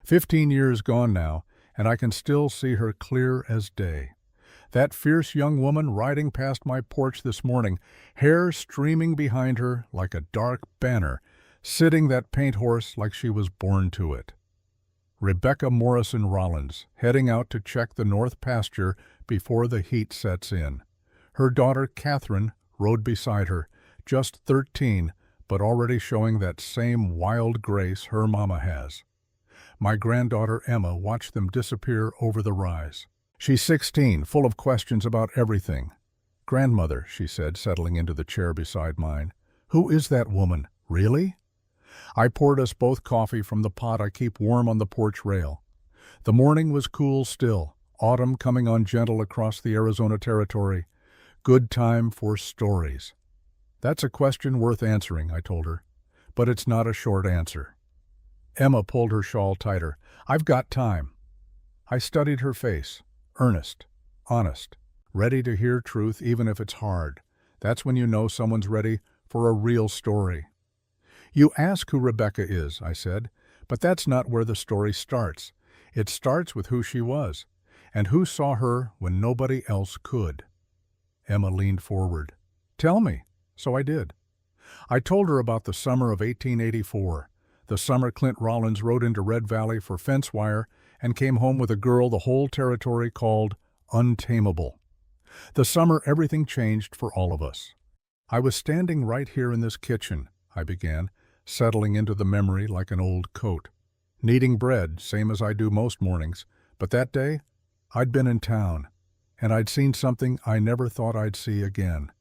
15 years gone now, and I can still see her clear as day. That fierce young woman riding past my porch this morning, hair streaming behind her like a dark banner, sitting that paint horse like she was born to it. Rebecca Morrison Rollins, heading out to check the north pasture before the heat sets in. Her daughter Catherine rode beside her, just 13, but already showing that same wild grace her mama has. My granddaughter Emma watched them disappear over the rise. She's 16, full of questions about everything. "Grandmother," she said, settling into the chair beside mine, "who is that woman, really?" I poured us both coffee from the pot I keep warm on the porch rail. The morning was cool still, autumn coming on gentle across the Arizona territory. Good time for stories. "That's a question worth answering," I told her, "but it's not a short answer." Emma pulled her shawl tighter. "I've got time." I studied her face. Earnest, honest, ready to hear truth even if it's hard. That's when you know someone's ready for a real story. "You ask who Rebecca is," I said, "but that's not where the story starts. It starts with who she was, and who saw her when nobody else could." Emma leaned forward. "Tell me." So I did. I told her about the summer of 1884, the summer Clint Rollins rode into Red Valley for fence wire and came home with a girl the whole territory called untamable. The summer everything changed for all of us. "I was standing right here in this kitchen," I began, settling into the memory like an old coat. "Kneading bread, same as I do most mornings, but that day, I'd been in town, and I'd seen something I never thought I'd see again."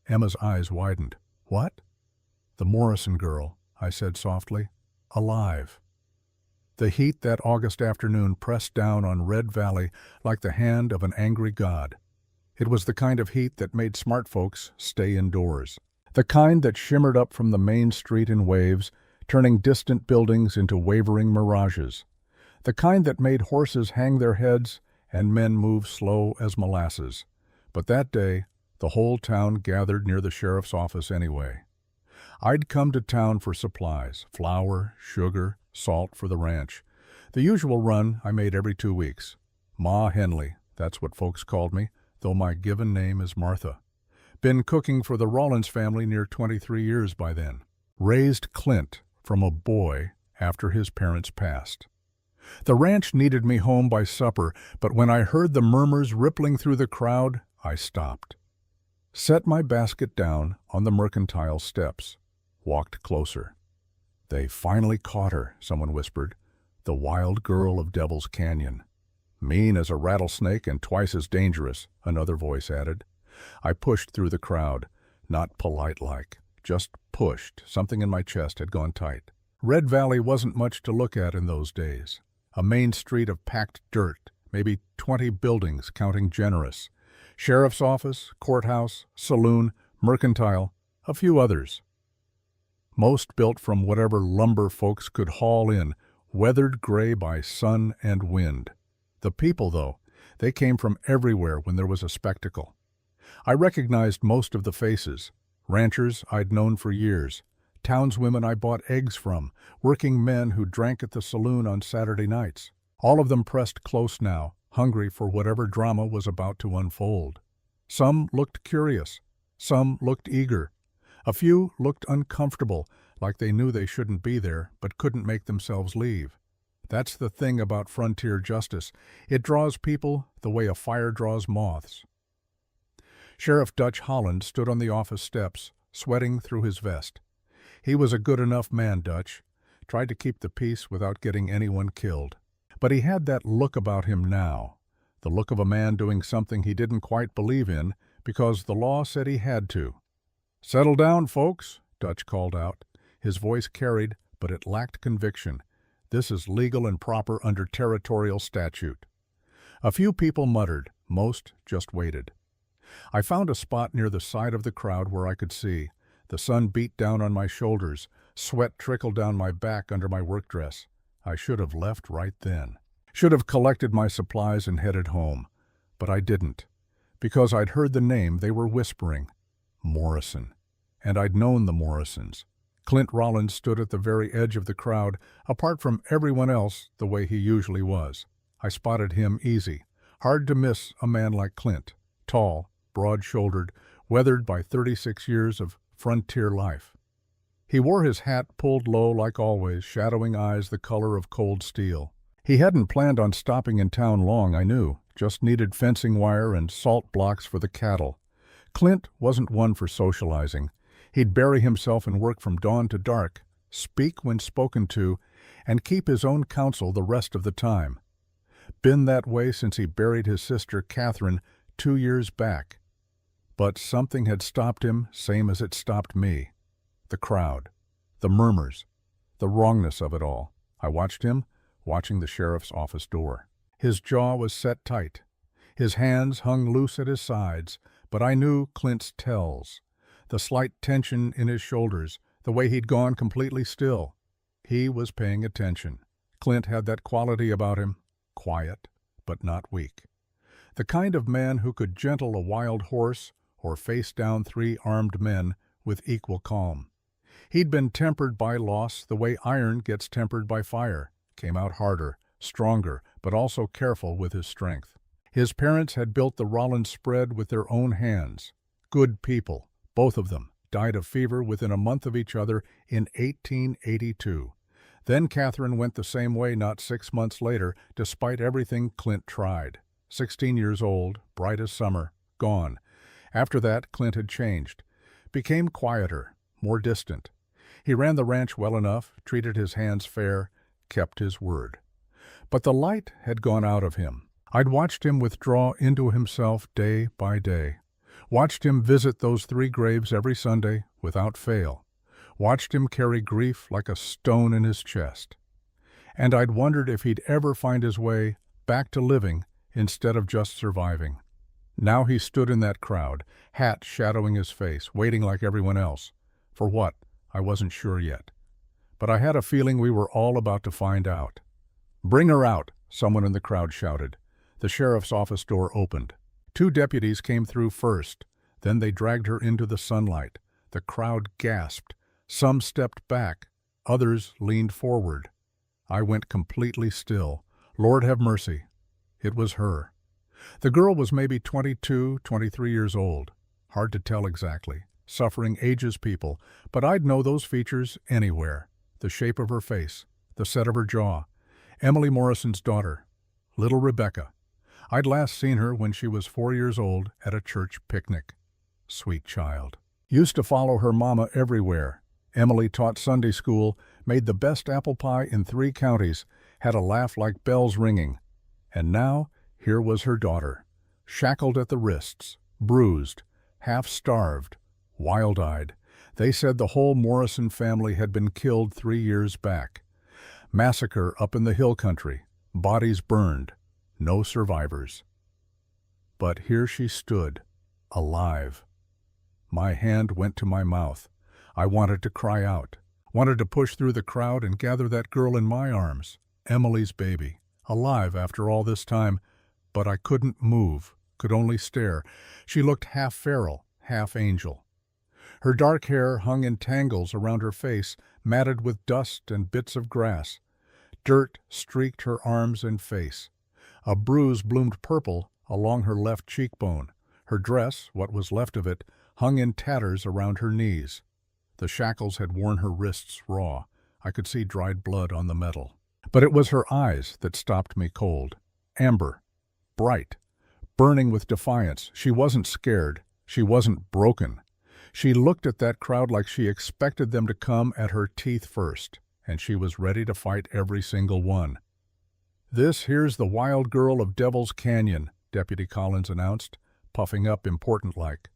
Emma's eyes widened. "What?" "The Morrison girl," I said softly. "Alive." The heat that August afternoon pressed down on Red Valley like the hand of an angry god. It was the kind of heat that made smart folks stay indoors. The kind that shimmered up from the main street in waves, turning distant buildings into wavering mirages. The kind that made horses hang their heads and men move slow as molasses. But that day, the whole town gathered near the sheriff's office anyway. I'd come to town for supplies, flour, sugar, salt for the ranch. The usual run I made every 2 weeks. Ma Henley, that's what folks called me, though my given name is Martha. Been cooking for the Rollins family near 23 years by then. Raised Clint from a boy after his parents passed. The ranch needed me home by supper, but when I heard the murmurs rippling through the crowd, I stopped. Set my basket down on the mercantile steps. Walked closer. "They finally caught her," someone whispered. "The wild girl of Devil's Canyon." "Mean as a rattlesnake and twice as dangerous," another voice added. I pushed through the crowd, not polite-like, just pushed. Something in my chest had gone tight. Red Valley wasn't much to look at in those days. A main street of packed dirt, maybe 20 buildings, counting generous. Sheriff's office, courthouse, saloon, mercantile, a few others. Most built from whatever lumber folks could haul in, weathered gray by sun and wind. The people, though, they came from everywhere when there was a spectacle. I recognized most of the faces. Ranchers I'd known for years, townswomen I bought eggs from, working men who drank at the saloon on Saturday nights. All of them pressed close now, hungry for whatever drama was about to unfold. Some looked curious. Some looked eager. A few looked uncomfortable, like they knew they shouldn't be there, but couldn't make themselves leave. That's the thing about frontier justice. It draws people the way a fire draws moths. Sheriff Dutch Holland stood on the office steps, sweating through his vest. He was a good enough man, Dutch. Tried to keep the peace without getting anyone killed. But he had that look about him now, the look of a man doing something he didn't quite believe in because the law said he had to. "Settle down, folks," Dutch called out. His voice carried, but it lacked conviction. "This is legal and proper under territorial statute." A few people muttered, most just waited. I found a spot near the side of the crowd where I could see. The sun beat down on my shoulders, sweat trickled down my back under my work dress. I should have left right then. Should have collected my supplies and headed home. But I didn't, because I'd heard the name they were whispering. Morrison. And I'd known the Morrisons. Clint Rollins stood at the very edge of the crowd, apart from everyone else the way he usually was. I spotted him easy. Hard to miss a man like Clint. Tall, broad-shouldered, weathered by 36 years of frontier life. He wore his hat pulled low like always, shadowing eyes the color of cold steel. He hadn't planned on stopping in town long, I knew. Just needed fencing wire and salt blocks for the cattle. Clint wasn't one for socializing. He'd bury himself in work from dawn to dark, speak when spoken to, and keep his own counsel the rest of the time. Been that way since he buried his sister Catherine 2 years back. But something had stopped him, same as it stopped me. The crowd, the murmurs, the wrongness of it all. I watched him, watching the sheriff's office door. His jaw was set tight. His hands hung loose at his sides, but I knew Clint's tells. The slight tension in his shoulders, the way he'd gone completely still. He was paying attention. Clint had that quality about him, quiet, but not weak. The kind of man who could gentle a wild horse or face down 3 armed men with equal calm. He'd been tempered by loss the way iron gets tempered by fire, came out harder, stronger, but also careful with his strength. His parents had built the Rollins spread with their own hands. Good people, both of them, died of fever within a month of each other in 1882. Then Catherine went the same way not 6 months later, despite everything Clint tried. 16 years old, bright as summer, gone. After that, Clint had changed. Became quieter, more distant. He ran the ranch well enough, treated his hands fair, kept his word. But the light had gone out of him. I'd watched him withdraw into himself day by day. Watched him visit those 3 graves every Sunday without fail. Watched him carry grief like a stone in his chest. And I'd wondered if he'd ever find his way back to living instead of just surviving. Now he stood in that crowd, hat shadowing his face, waiting like everyone else. For what? I wasn't sure yet. But I had a feeling we were all about to find out. "Bring her out," someone in the crowd shouted. The sheriff's office door opened. 2 deputies came through first. Then they dragged her into the sunlight. The crowd gasped. Some stepped back. Others leaned forward. I went completely still. Lord have mercy. It was her. The girl was maybe 22, 23 years old. Hard to tell exactly. Suffering ages people, but I'd know those features anywhere. The shape of her face, the set of her jaw. Emily Morrison's daughter, little Rebecca. I'd last seen her when she was 4 years old at a church picnic. Sweet child. Used to follow her mama everywhere. Emily taught Sunday school, made the best apple pie in 3 counties, had a laugh like bells ringing. And now, here was her daughter, shackled at the wrists, bruised, half-starved, wild-eyed. They said the whole Morrison family had been killed 3 years back. Massacre up in the hill country, bodies burned, no survivors. But here she stood, alive. My hand went to my mouth. I wanted to cry out, wanted to push through the crowd and gather that girl in my arms, Emily's baby, alive after all this time, but I couldn't move, could only stare. She looked half feral, half angel. Her dark hair hung in tangles around her face, matted with dust and bits of grass. Dirt streaked her arms and face. A bruise bloomed purple along her left cheekbone. Her dress, what was left of it, hung in tatters around her knees. The shackles had worn her wrists raw. I could see dried blood on the metal. But it was her eyes that stopped me cold. Amber, bright, burning with defiance. She wasn't scared. She wasn't broken. She looked at that crowd like she expected them to come at her teeth first, and she was ready to fight every single one. "This here's the wild girl of Devil's Canyon," Deputy Collins announced, puffing up important-like.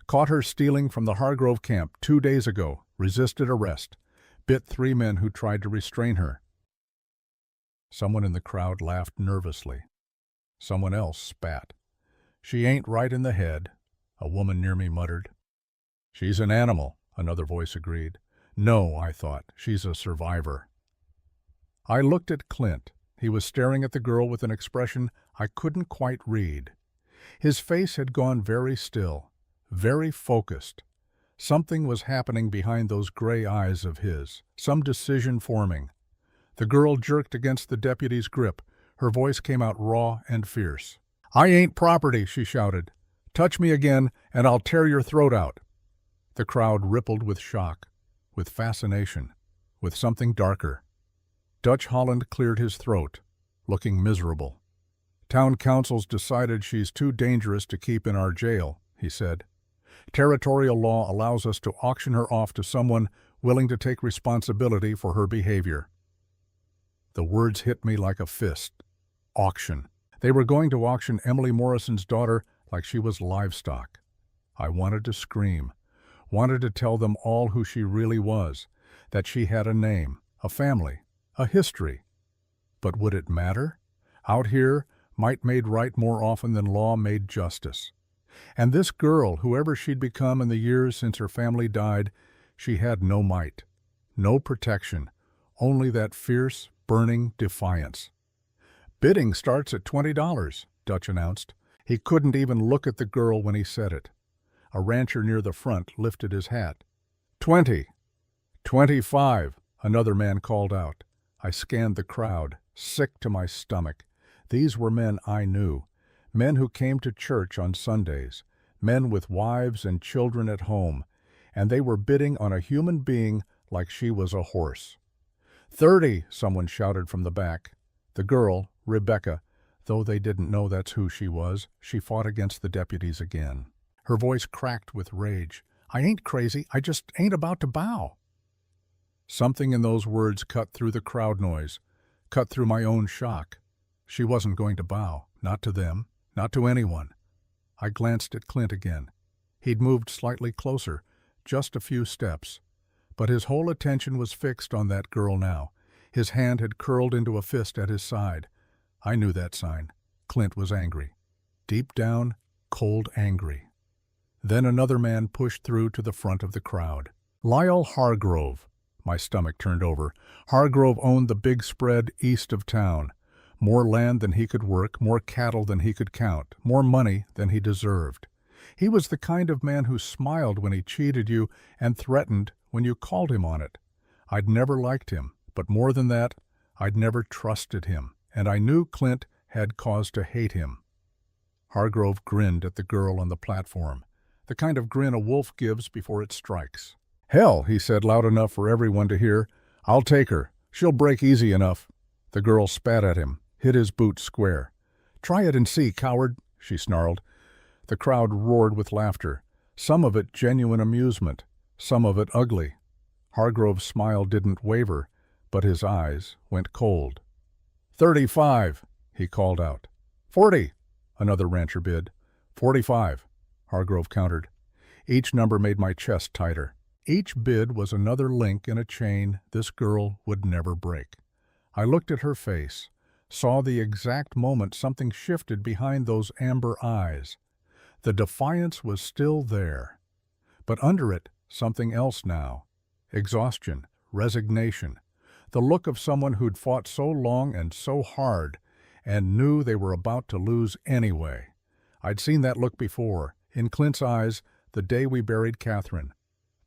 "Caught her stealing from the Hargrove camp 2 days ago, resisted arrest, bit 3 men who tried to restrain her." Someone in the crowd laughed nervously. Someone else spat. "She ain't right in the head," a woman near me muttered. "She's an animal," another voice agreed. "No," I thought, "she's a survivor." I looked at Clint. He was staring at the girl with an expression I couldn't quite read. His face had gone very still, very focused. Something was happening behind those gray eyes of his, some decision forming. The girl jerked against the deputy's grip. Her voice came out raw and fierce. "I ain't property," she shouted. "Touch me again, and I'll tear your throat out." The crowd rippled with shock, with fascination, with something darker. Dutch Holland cleared his throat, looking miserable. "Town council's decided she's too dangerous to keep in our jail," he said. "Territorial law allows us to auction her off to someone willing to take responsibility for her behavior." The words hit me like a fist. Auction. They were going to auction Emily Morrison's daughter like she was livestock. I wanted to scream, wanted to tell them all who she really was, that she had a name, a family, a history. But would it matter? Out here, might made right more often than law made justice. And this girl, whoever she'd become in the years since her family died, she had no might, no protection, only that fierce, burning defiance. "Bidding starts at $20, Dutch announced. He couldn't even look at the girl when he said it. A rancher near the front lifted his hat. "20. 25, another man called out. I scanned the crowd, sick to my stomach. These were men I knew, men who came to church on Sundays, men with wives and children at home, and they were bidding on a human being like she was a horse. 30, someone shouted from the back. The girl, Rebecca, though they didn't know that's who she was, she fought against the deputies again. Her voice cracked with rage. "I ain't crazy, I just ain't about to bow." Something in those words cut through the crowd noise, cut through my own shock. She wasn't going to bow, not to them, not to anyone. I glanced at Clint again. He'd moved slightly closer, just a few steps. But his whole attention was fixed on that girl now. His hand had curled into a fist at his side. I knew that sign. Clint was angry. Deep down, cold angry. Then another man pushed through to the front of the crowd. Lyle Hargrove. My stomach turned over. Hargrove owned the big spread east of town. More land than he could work, more cattle than he could count, more money than he deserved. He was the kind of man who smiled when he cheated you and threatened when you called him on it. I'd never liked him, but more than that, I'd never trusted him, and I knew Clint had cause to hate him. Hargrove grinned at the girl on the platform, the kind of grin a wolf gives before it strikes. "Hell," he said loud enough for everyone to hear, "I'll take her. She'll break easy enough." The girl spat at him, hit his boot square. "Try it and see, coward," she snarled. The crowd roared with laughter, some of it genuine amusement, some of it ugly. Hargrove's smile didn't waver, but his eyes went cold. 35, he called out. 40, another rancher bid. 45, Hargrove countered. Each number made my chest tighter. Each bid was another link in a chain this girl would never break. I looked at her face, saw the exact moment something shifted behind those amber eyes. The defiance was still there, but under it, something else now. Exhaustion, resignation, the look of someone who'd fought so long and so hard and knew they were about to lose anyway. I'd seen that look before, in Clint's eyes, the day we buried Catherine.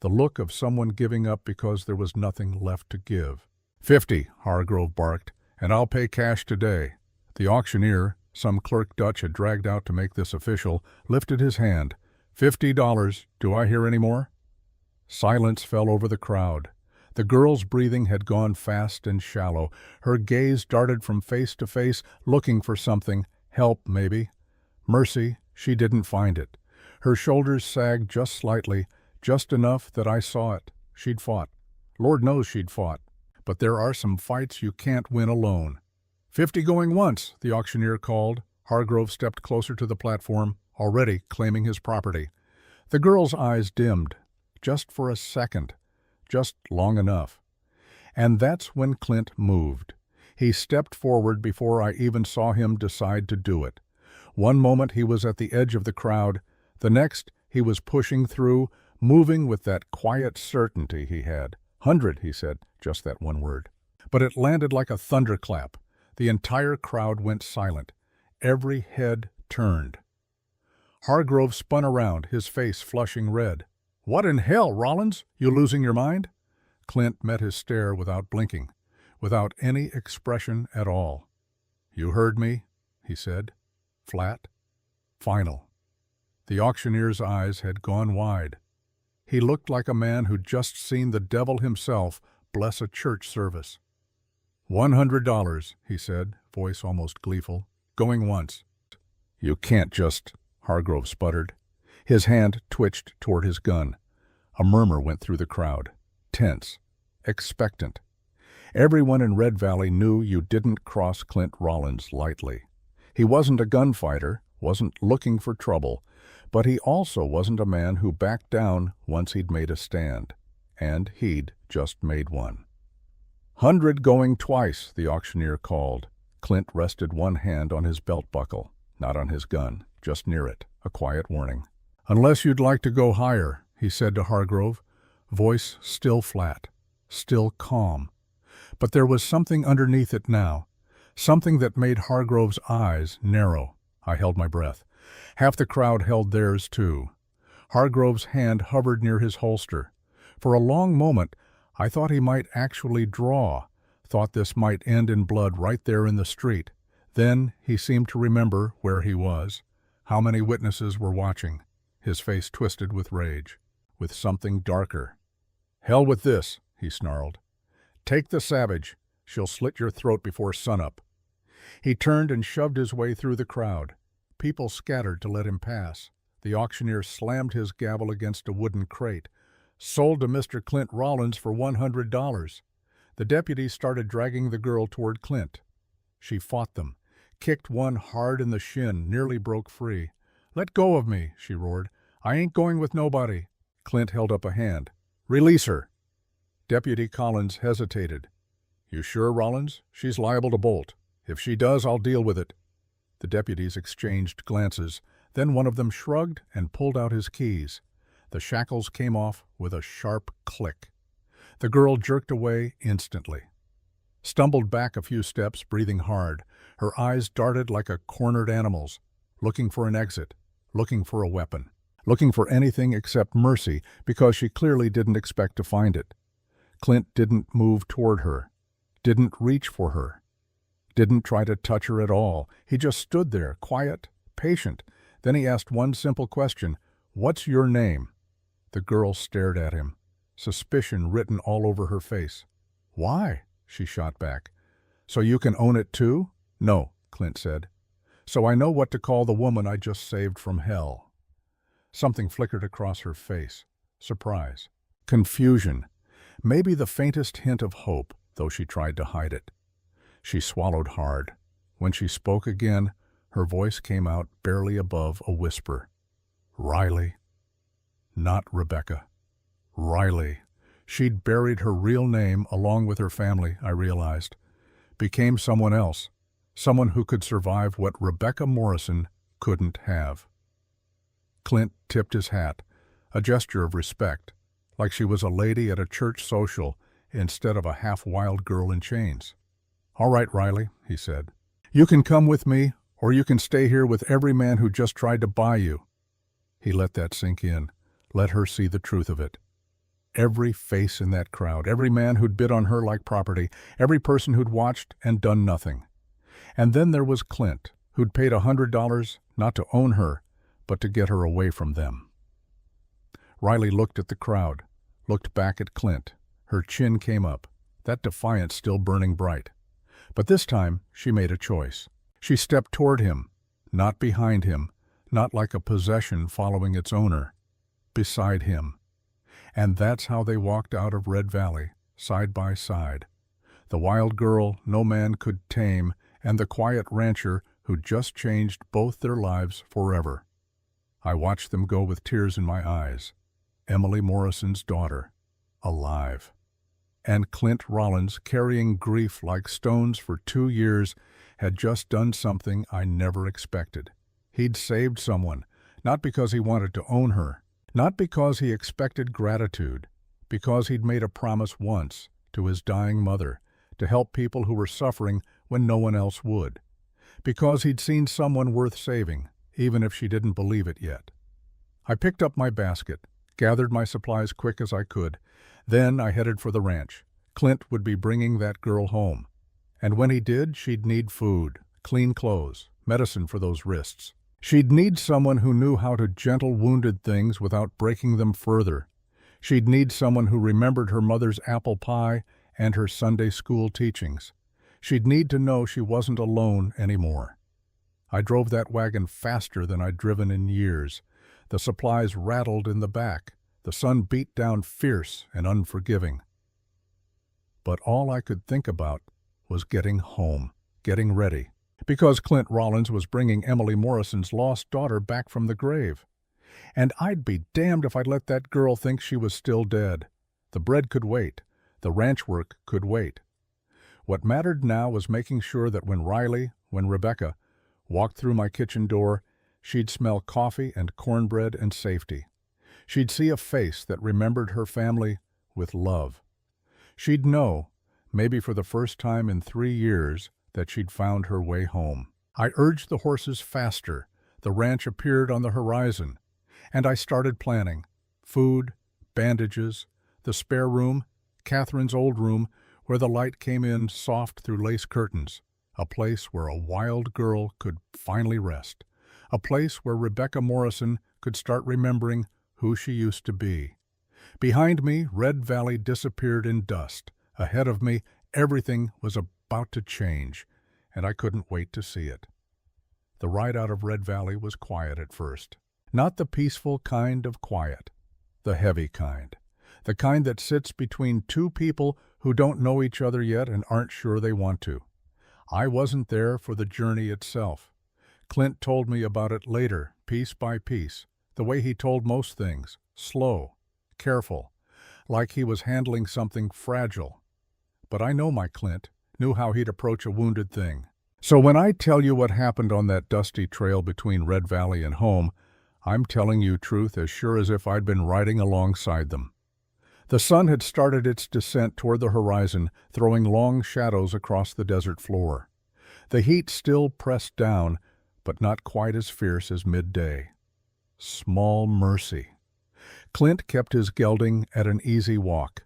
The look of someone giving up because there was nothing left to give. 50, Hargrove barked, and I'll pay cash today. The auctioneer, some clerk Dutch had dragged out to make this official, lifted his hand. $50. Do I hear any more? Silence fell over the crowd. The girl's breathing had gone fast and shallow. Her gaze darted from face to face, looking for something. Help, maybe. Mercy, she didn't find it. Her shoulders sagged just slightly, just enough that I saw it. She'd fought. Lord knows she'd fought. But there are some fights you can't win alone. 50 going once, the auctioneer called. Hargrove stepped closer to the platform, already claiming his property. The girl's eyes dimmed, just for a second, just long enough. And that's when Clint moved. He stepped forward before I even saw him decide to do it. One moment he was at the edge of the crowd, the next he was pushing through, moving with that quiet certainty he had. 100, he said, just that one word. But it landed like a thunderclap. The entire crowd went silent. Every head turned. Hargrove spun around, his face flushing red. "What in hell, Rollins? You losing your mind?" Clint met his stare without blinking, without any expression at all. "You heard me," he said. Flat. Final. The auctioneer's eyes had gone wide. He looked like a man who'd just seen the devil himself bless a church service. $100, he said, voice almost gleeful. "Going once." "You can't just," Hargrove sputtered. His hand twitched toward his gun. A murmur went through the crowd. Tense. Expectant. Everyone in Red Valley knew you didn't cross Clint Rollins lightly. He wasn't a gunfighter, wasn't looking for trouble, but he also wasn't a man who backed down once he'd made a stand. And he'd just made one. "100 going twice," the auctioneer called. Clint rested one hand on his belt buckle, not on his gun, just near it, a quiet warning. "Unless you'd like to go higher," he said to Hargrove, voice still flat, still calm. But there was something underneath it now, something that made Hargrove's eyes narrow. I held my breath. Half the crowd held theirs too. Hargrove's hand hovered near his holster. For a long moment, I thought he might actually draw, thought this might end in blood right there in the street. Then he seemed to remember where he was, how many witnesses were watching. His face twisted with rage, with something darker. "Hell with this," he snarled. "Take the savage. She'll slit your throat before sunup." He turned and shoved his way through the crowd. People scattered to let him pass. The auctioneer slammed his gavel against a wooden crate. "Sold to Mr. Clint Rollins for $100. The deputies started dragging the girl toward Clint. She fought them, kicked one hard in the shin, nearly broke free. "Let go of me," she roared. "I ain't going with nobody." Clint held up a hand. "Release her." Deputy Collins hesitated. "You sure, Rollins? She's liable to bolt. If she does, I'll deal with it." The deputies exchanged glances. Then one of them shrugged and pulled out his keys. The shackles came off with a sharp click. The girl jerked away instantly. Stumbled back a few steps, breathing hard. Her eyes darted like a cornered animal's, looking for an exit, looking for a weapon, looking for anything except mercy, because she clearly didn't expect to find it. Clint didn't move toward her, didn't reach for her, didn't try to touch her at all. He just stood there, quiet, patient. Then he asked one simple question, "What's your name?" The girl stared at him, suspicion written all over her face. "Why?" she shot back. "So you can own it too?" "No," Clint said. "So I know what to call the woman I just saved from hell." Something flickered across her face. Surprise. Confusion. Maybe the faintest hint of hope, though she tried to hide it. She swallowed hard. When she spoke again, her voice came out barely above a whisper. "Riley." Not Rebecca. Riley. She'd buried her real name along with her family, I realized. Became someone else. Someone who could survive what Rebecca Morrison couldn't have. Clint tipped his hat, a gesture of respect, like she was a lady at a church social instead of a half-wild girl in chains. "All right, Riley," he said. "You can come with me, or you can stay here with every man who just tried to buy you." He let that sink in, let her see the truth of it. Every face in that crowd, every man who'd bid on her like property, every person who'd watched and done nothing. And then there was Clint, who'd paid $100 not to own her, but to get her away from them. Riley looked at the crowd, looked back at Clint. Her chin came up, that defiance still burning bright. But this time she made a choice. She stepped toward him, not behind him, not like a possession following its owner, beside him. And that's how they walked out of Red Valley, side by side. The wild girl no man could tame, and the quiet rancher who'd just changed both their lives forever. I watched them go with tears in my eyes. Emily Morrison's daughter, alive. And Clint Rollins, carrying grief like stones for 2 years, had just done something I never expected. He'd saved someone, not because he wanted to own her, not because he expected gratitude, because he'd made a promise once to his dying mother to help people who were suffering when no one else would, because he'd seen someone worth saving, even if she didn't believe it yet. I picked up my basket, gathered my supplies quick as I could. Then I headed for the ranch. Clint would be bringing that girl home. And when he did, she'd need food, clean clothes, medicine for those wrists. She'd need someone who knew how to gentle wounded things without breaking them further. She'd need someone who remembered her mother's apple pie and her Sunday school teachings. She'd need to know she wasn't alone anymore. I drove that wagon faster than I'd driven in years. The supplies rattled in the back. The sun beat down fierce and unforgiving. But all I could think about was getting home, getting ready, because Clint Rollins was bringing Emily Morrison's lost daughter back from the grave. And I'd be damned if I'd let that girl think she was still dead. The bread could wait. The ranch work could wait. What mattered now was making sure that when Rebecca, walked through my kitchen door, she'd smell coffee and cornbread and safety. She'd see a face that remembered her family with love. She'd know, maybe for the first time in 3 years, that she'd found her way home. I urged the horses faster. The ranch appeared on the horizon. And I started planning. Food, bandages, the spare room, Catherine's old room, where the light came in soft through lace curtains. A place where a wild girl could finally rest. A place where Rebecca Morrison could start remembering who she used to be. Behind me, Red Valley disappeared in dust. Ahead of me, everything was about to change, and I couldn't wait to see it. The ride out of Red Valley was quiet at first. Not the peaceful kind of quiet, the heavy kind. The kind that sits between two people who don't know each other yet and aren't sure they want to. I wasn't there for the journey itself. Clint told me about it later, piece by piece, the way he told most things, slow, careful, like he was handling something fragile. But I know my Clint, knew how he'd approach a wounded thing. So when I tell you what happened on that dusty trail between Red Valley and home, I'm telling you truth as sure as if I'd been riding alongside them. The sun had started its descent toward the horizon, throwing long shadows across the desert floor. The heat still pressed down, but not quite as fierce as midday. Small mercy. Clint kept his gelding at an easy walk.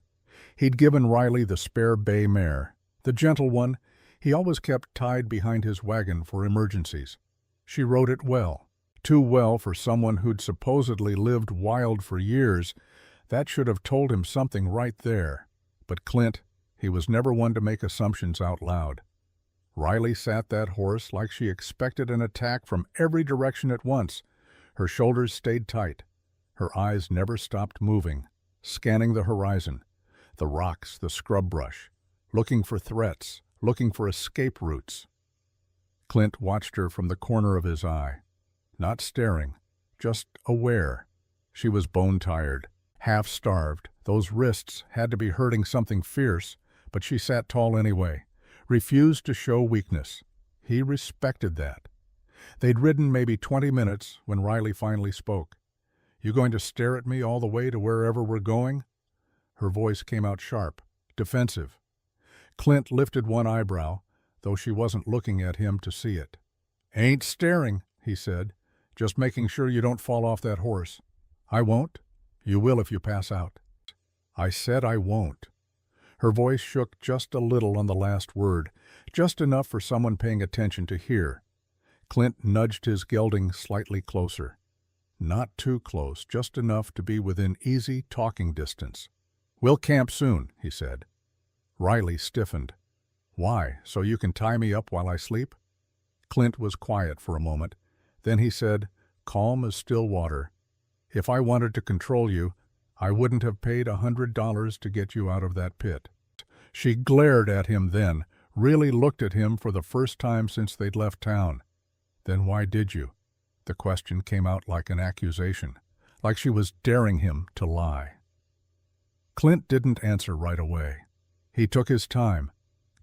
He'd given Riley the spare bay mare, the gentle one he always kept tied behind his wagon for emergencies. She rode it well, too well for someone who'd supposedly lived wild for years. That should have told him something right there. But Clint, he was never one to make assumptions out loud. Riley sat that horse like she expected an attack from every direction at once. Her shoulders stayed tight. Her eyes never stopped moving, scanning the horizon, the rocks, the scrub brush, looking for threats, looking for escape routes. Clint watched her from the corner of his eye, not staring, just aware. She was bone-tired, half-starved. Those wrists had to be hurting something fierce, but she sat tall anyway, refused to show weakness. He respected that. They'd ridden maybe 20 minutes when Riley finally spoke. "You going to stare at me all the way to wherever we're going?" Her voice came out sharp, defensive. Clint lifted one eyebrow, though she wasn't looking at him to see it. "Ain't staring," he said, "just making sure you don't fall off that horse." "I won't. You will if you pass out." "I said I won't." Her voice shook just a little on the last word, just enough for someone paying attention to hear. Clint nudged his gelding slightly closer. Not too close, just enough to be within easy talking distance. "We'll camp soon," he said. Riley stiffened. "Why, so you can tie me up while I sleep?" Clint was quiet for a moment. Then he said, calm as still water, "If I wanted to control you, I wouldn't have paid $100 to get you out of that pit." She glared at him then, really looked at him for the first time since they'd left town. "Then why did you?" The question came out like an accusation, like she was daring him to lie. Clint didn't answer right away. He took his time,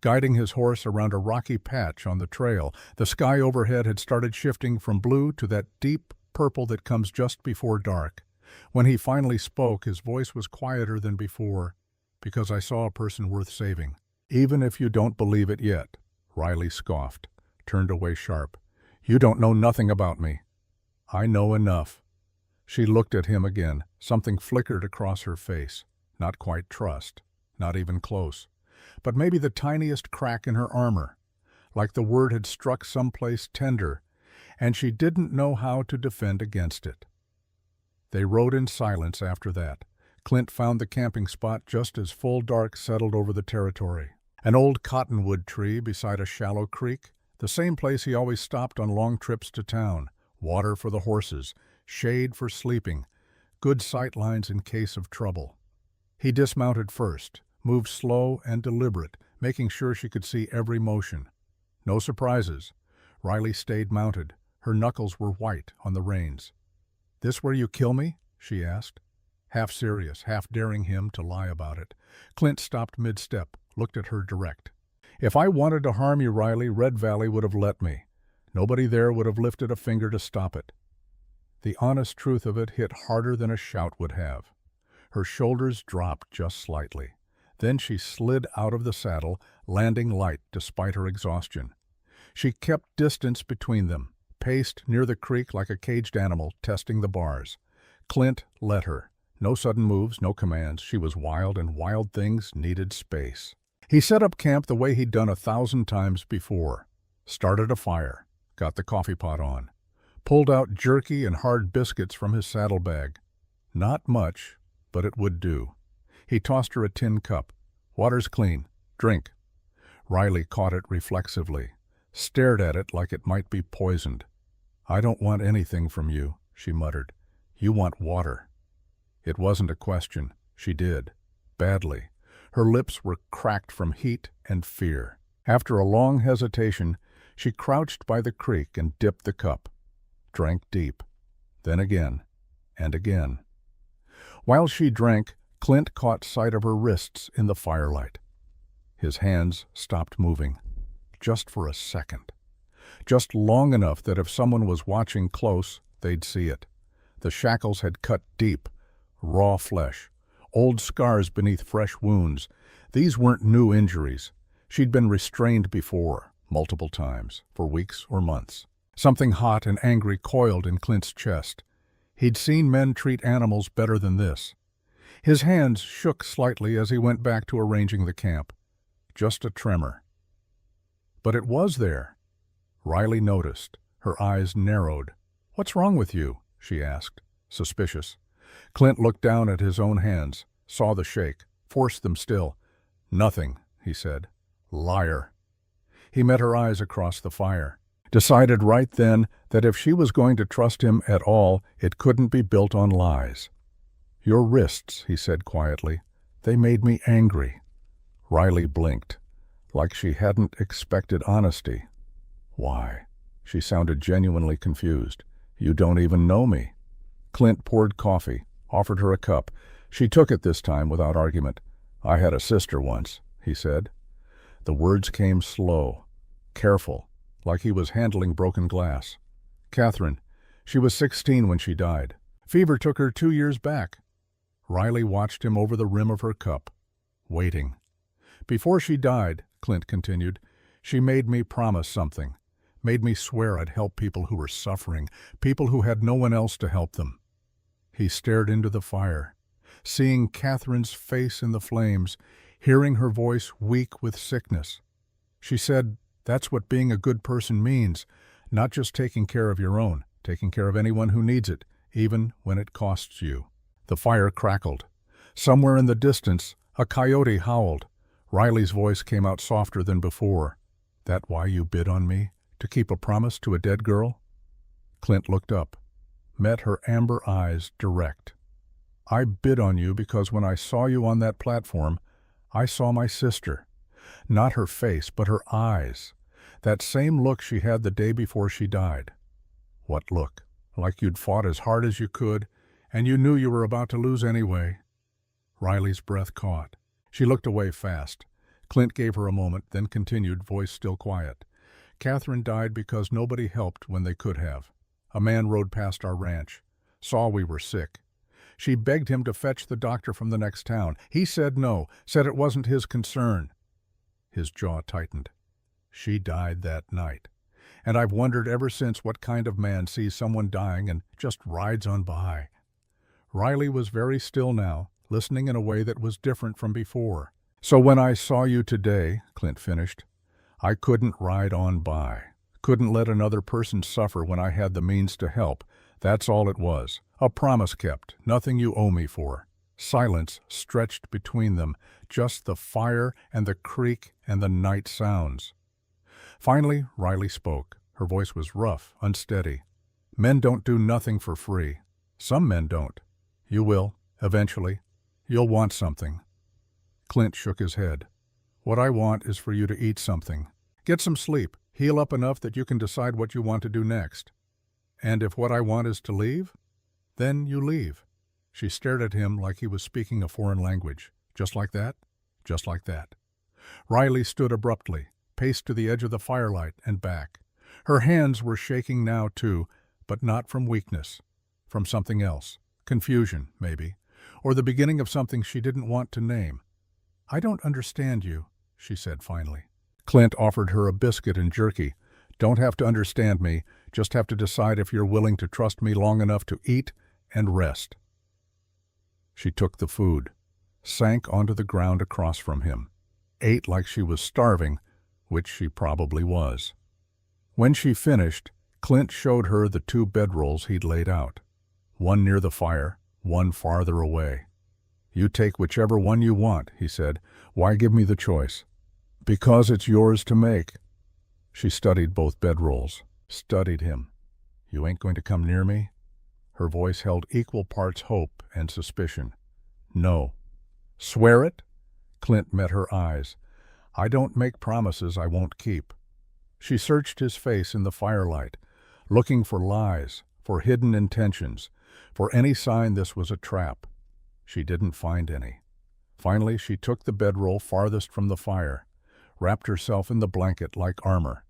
guiding his horse around a rocky patch on the trail. The sky overhead had started shifting from blue to that deep purple that comes just before dark. When he finally spoke, his voice was quieter than before. "Because I saw a person worth saving." "Even if you don't believe it yet," Riley scoffed, turned away sharp. "You don't know nothing about me." "I know enough." She looked at him again. Something flickered across her face. Not quite trust. Not even close. But maybe the tiniest crack in her armor. Like the word had struck someplace tender, and she didn't know how to defend against it. They rode in silence after that. Clint found the camping spot just as full dark settled over the territory. An old cottonwood tree beside a shallow creek, the same place he always stopped on long trips to town. Water for the horses, shade for sleeping, good sight lines in case of trouble. He dismounted first, moved slow and deliberate, making sure she could see every motion. No surprises. Riley stayed mounted. Her knuckles were white on the reins. "This where you kill me?" she asked, half serious, half daring him to lie about it. Clint stopped mid-step, looked at her direct. "If I wanted to harm you, Riley, Red Valley would have let me. Nobody there would have lifted a finger to stop it." The honest truth of it hit harder than a shout would have. Her shoulders dropped just slightly. Then she slid out of the saddle, landing light despite her exhaustion. She kept distance between them, paced near the creek like a caged animal, testing the bars. Clint let her. No sudden moves, no commands. She was wild, and wild things needed space. He set up camp the way he'd done 1,000 times before. Started a fire, got the coffee pot on, pulled out jerky and hard biscuits from his saddlebag. Not much, but it would do. He tossed her a tin cup. "Water's clean. Drink." Riley caught it reflexively, stared at it like it might be poisoned. "I don't want anything from you," she muttered. "You want water." It wasn't a question. She did. Badly. Her lips were cracked from heat and fear. After a long hesitation, she crouched by the creek and dipped the cup. Drank deep. Then again. And again. While she drank, Clint caught sight of her wrists in the firelight. His hands stopped moving. Just for a second. Just long enough that if someone was watching close, they'd see it. The shackles had cut deep. Raw flesh. Old scars beneath fresh wounds. These weren't new injuries. She'd been restrained before, multiple times, for weeks or months. Something hot and angry coiled in Clint's chest. He'd seen men treat animals better than this. His hands shook slightly as he went back to arranging the camp. Just a tremor. But it was there. Riley noticed. Her eyes narrowed. "What's wrong with you?" she asked, suspicious. Clint looked down at his own hands, saw the shake, forced them still. "Nothing," he said. "Liar." He met her eyes across the fire. Decided right then that if she was going to trust him at all, it couldn't be built on lies. "Your wrists," he said quietly. "They made me angry." Riley blinked, like she hadn't expected honesty. "Why?" She sounded genuinely confused. "You don't even know me." Clint poured coffee, offered her a cup. She took it this time without argument. "I had a sister once," he said. The words came slow, careful, like he was handling broken glass. "Catherine. She was 16 when she died. Fever took her 2 years back." Riley watched him over the rim of her cup, waiting. "Before she died," Clint continued, "she made me promise something. Made me swear I'd help people who were suffering, people who had no one else to help them." He stared into the fire, seeing Catherine's face in the flames, hearing her voice weak with sickness. She said, "That's what being a good person means, not just taking care of your own, taking care of anyone who needs it, even when it costs you." The fire crackled. Somewhere in the distance, a coyote howled. Riley's voice came out softer than before. "That why you bid on me? To keep a promise to a dead girl?" Clint looked up, met her amber eyes direct. "I bid on you because when I saw you on that platform, I saw my sister. Not her face, but her eyes. That same look she had the day before she died." "What look?" "Like you'd fought as hard as you could, and you knew you were about to lose anyway." Riley's breath caught. She looked away fast. Clint gave her a moment, then continued, voice still quiet. "Catherine died because nobody helped when they could have. A man rode past our ranch, saw we were sick. She begged him to fetch the doctor from the next town. He said no, said it wasn't his concern." His jaw tightened. "She died that night. And I've wondered ever since what kind of man sees someone dying and just rides on by." Riley was very still now, listening in a way that was different from before. "So when I saw you today," Clint finished, "I couldn't ride on by. Couldn't let another person suffer when I had the means to help. That's all it was. A promise kept, nothing you owe me for." Silence stretched between them, just the fire and the creak and the night sounds. Finally, Riley spoke. Her voice was rough, unsteady. "Men don't do nothing for free. Some men don't. You will, eventually. You'll want something." Clint shook his head. "What I want is for you to eat something. Get some sleep, heal up enough that you can decide what you want to do next. And if what I want is to leave, then you leave." She stared at him like he was speaking a foreign language. "Just like that? Just like that." Riley stood abruptly, paced to the edge of the firelight and back. Her hands were shaking now, too, but not from weakness. From something else. Confusion, maybe. Or the beginning of something she didn't want to name. "I don't understand you," she said finally. Clint offered her a biscuit and jerky. "Don't have to understand me, just have to decide if you're willing to trust me long enough to eat and rest." She took the food, sank onto the ground across from him, ate like she was starving, which she probably was. When she finished, Clint showed her the 2 bedrolls he'd laid out. One near the fire, one farther away. "You take whichever one you want," he said. "Why give me the choice?" "Because it's yours to make." She studied both bedrolls, studied him. "You ain't going to come near me?" Her voice held equal parts hope and suspicion. "No." "Swear it?" Clint met her eyes. "I don't make promises I won't keep." She searched his face in the firelight, looking for lies, for hidden intentions, for any sign this was a trap. She didn't find any. Finally, she took the bedroll farthest from the fire, wrapped herself in the blanket like armor,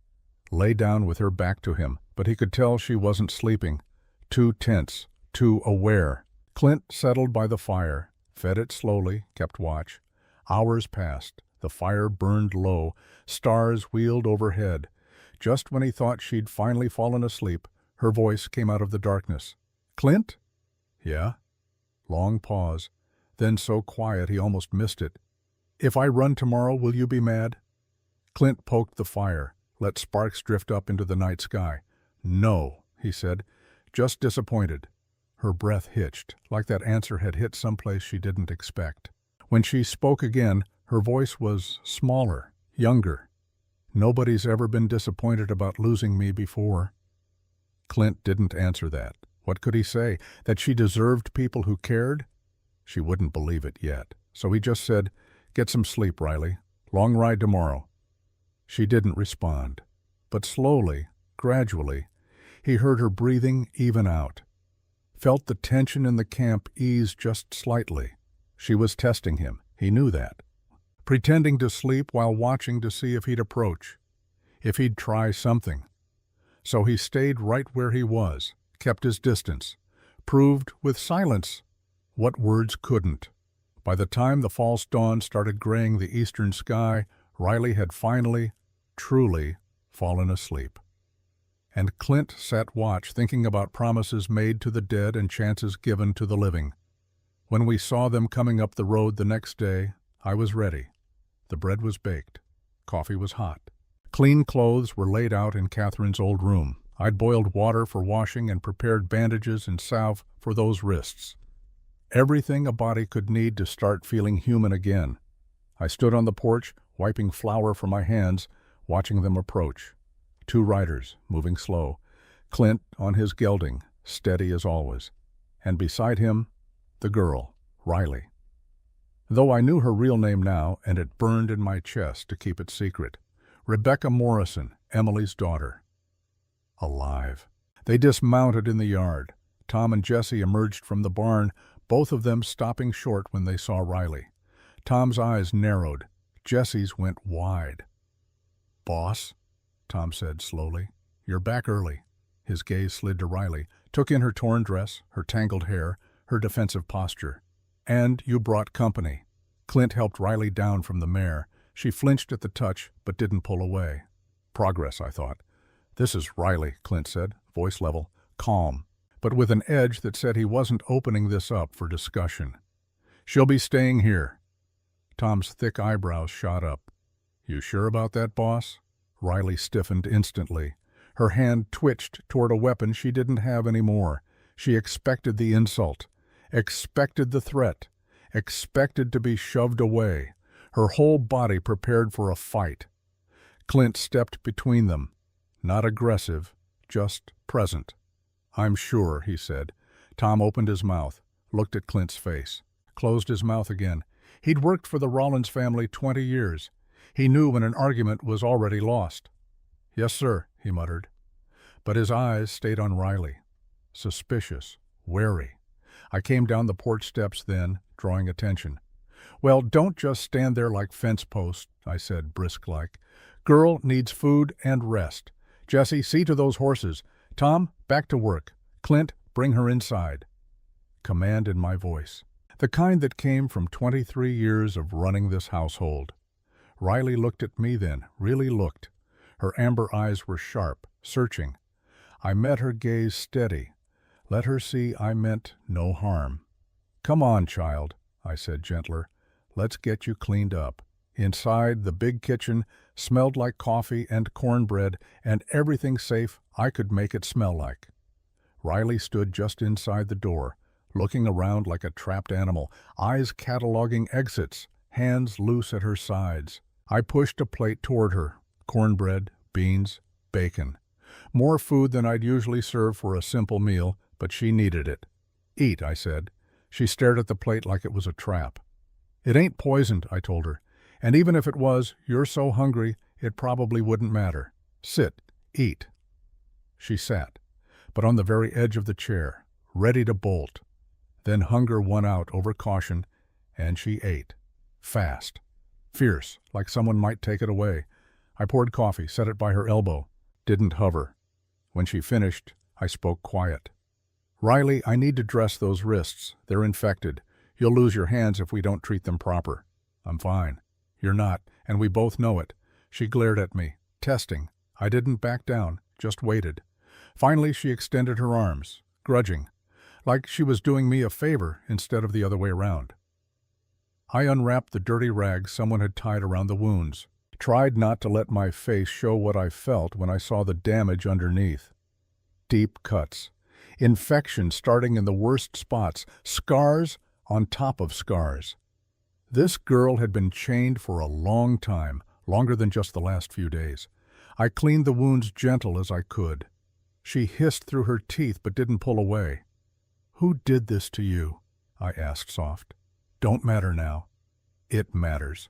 lay down with her back to him, but he could tell she wasn't sleeping. Too tense, too aware. Clint settled by the fire, fed it slowly, kept watch. Hours passed. The fire burned low. Stars wheeled overhead. Just when he thought she'd finally fallen asleep, her voice came out of the darkness. "Clint?" "Yeah?" Long pause, then so quiet he almost missed it. "If I run tomorrow, will you be mad?" Clint poked the fire, let sparks drift up into the night sky. "No," he said. "Just disappointed." Her breath hitched, like that answer had hit someplace she didn't expect. When she spoke again, her voice was smaller, younger. "Nobody's ever been disappointed about losing me before." Clint didn't answer that. What could he say? That she deserved people who cared? She wouldn't believe it yet. So he just said, "Get some sleep, Riley. Long ride tomorrow." She didn't respond. But slowly, gradually, he heard her breathing even out. Felt the tension in the camp ease just slightly. She was testing him. He knew that. Pretending to sleep while watching to see if he'd approach, if he'd try something. So he stayed right where he was, kept his distance, proved with silence what words couldn't. By the time the false dawn started graying the eastern sky, Riley had finally, truly, fallen asleep. And Clint sat watch, thinking about promises made to the dead and chances given to the living. When we saw them coming up the road the next day, I was ready. The bread was baked. Coffee was hot. Clean clothes were laid out in Catherine's old room. I'd boiled water for washing and prepared bandages and salve for those wrists. Everything a body could need to start feeling human again. I stood on the porch, wiping flour from my hands, watching them approach. 2 riders, moving slow. Clint on his gelding, steady as always. And beside him, the girl, Riley. Though I knew her real name now, and it burned in my chest to keep it secret. Rebecca Morrison, Emily's daughter. Alive. They dismounted in the yard. Tom and Jesse emerged from the barn, both of them stopping short when they saw Riley. Tom's eyes narrowed. Jesse's went wide. "Boss," Tom said slowly, "you're back early." His gaze slid to Riley, took in her torn dress, her tangled hair, her defensive posture. "And you brought company." Clint helped Riley down from the mare. She flinched at the touch, but didn't pull away. Progress, I thought. "This is Riley," Clint said, voice level, calm. but with an edge that said he wasn't opening this up for discussion. "She'll be staying here." Tom's thick eyebrows shot up. "You sure about that, boss?" Riley stiffened instantly. Her hand twitched toward a weapon she didn't have anymore. She expected the insult, expected the threat, expected to be shoved away, her whole body prepared for a fight. Clint stepped between them, not aggressive, just present. "I'm sure," he said. Tom opened his mouth, looked at Clint's face, closed his mouth again. He'd worked for the Rollins family 20 years. He knew when an argument was already lost. "Yes, sir," he muttered. But his eyes stayed on Riley, suspicious, wary. I came down the porch steps then, drawing attention. "Well, don't just stand there like fence posts," I said, brisk-like. "Girl needs food and rest. Jesse, see to those horses. Tom, back to work. Clint, bring her inside." Command in my voice, the kind that came from 23 years of running this household. Riley looked at me then, really looked. Her amber eyes were sharp, searching. I met her gaze steady. Let her see I meant no harm. "Come on, child," I said gentler. "Let's get you cleaned up." Inside, the big kitchen smelled like coffee and cornbread and everything safe I could make it smell like. Riley stood just inside the door, looking around like a trapped animal, eyes cataloging exits, hands loose at her sides. I pushed a plate toward her, cornbread, beans, bacon. More food than I'd usually serve for a simple meal, but she needed it. "Eat," I said. She stared at the plate like it was a trap. "It ain't poisoned," I told her. "And even if it was, you're so hungry, it probably wouldn't matter. Sit, eat." She sat, but on the very edge of the chair, ready to bolt. Then hunger won out over caution, and she ate. Fast. Fierce, like someone might take it away. I poured coffee, set it by her elbow. Didn't hover. When she finished, I spoke quiet. "Riley, I need to dress those wrists. They're infected. You'll lose your hands if we don't treat them proper." "I'm fine." "You're not, and we both know it." She glared at me, testing. I didn't back down, just waited. Finally, she extended her arms, grudging, like she was doing me a favor instead of the other way around. I unwrapped the dirty rags someone had tied around the wounds, tried not to let my face show what I felt when I saw the damage underneath. Deep cuts, infection starting in the worst spots, scars on top of scars. This girl had been chained for a long time, longer than just the last few days. I cleaned the wounds gentle as I could. She hissed through her teeth but didn't pull away. "Who did this to you?" I asked soft. "Don't matter now." "It matters."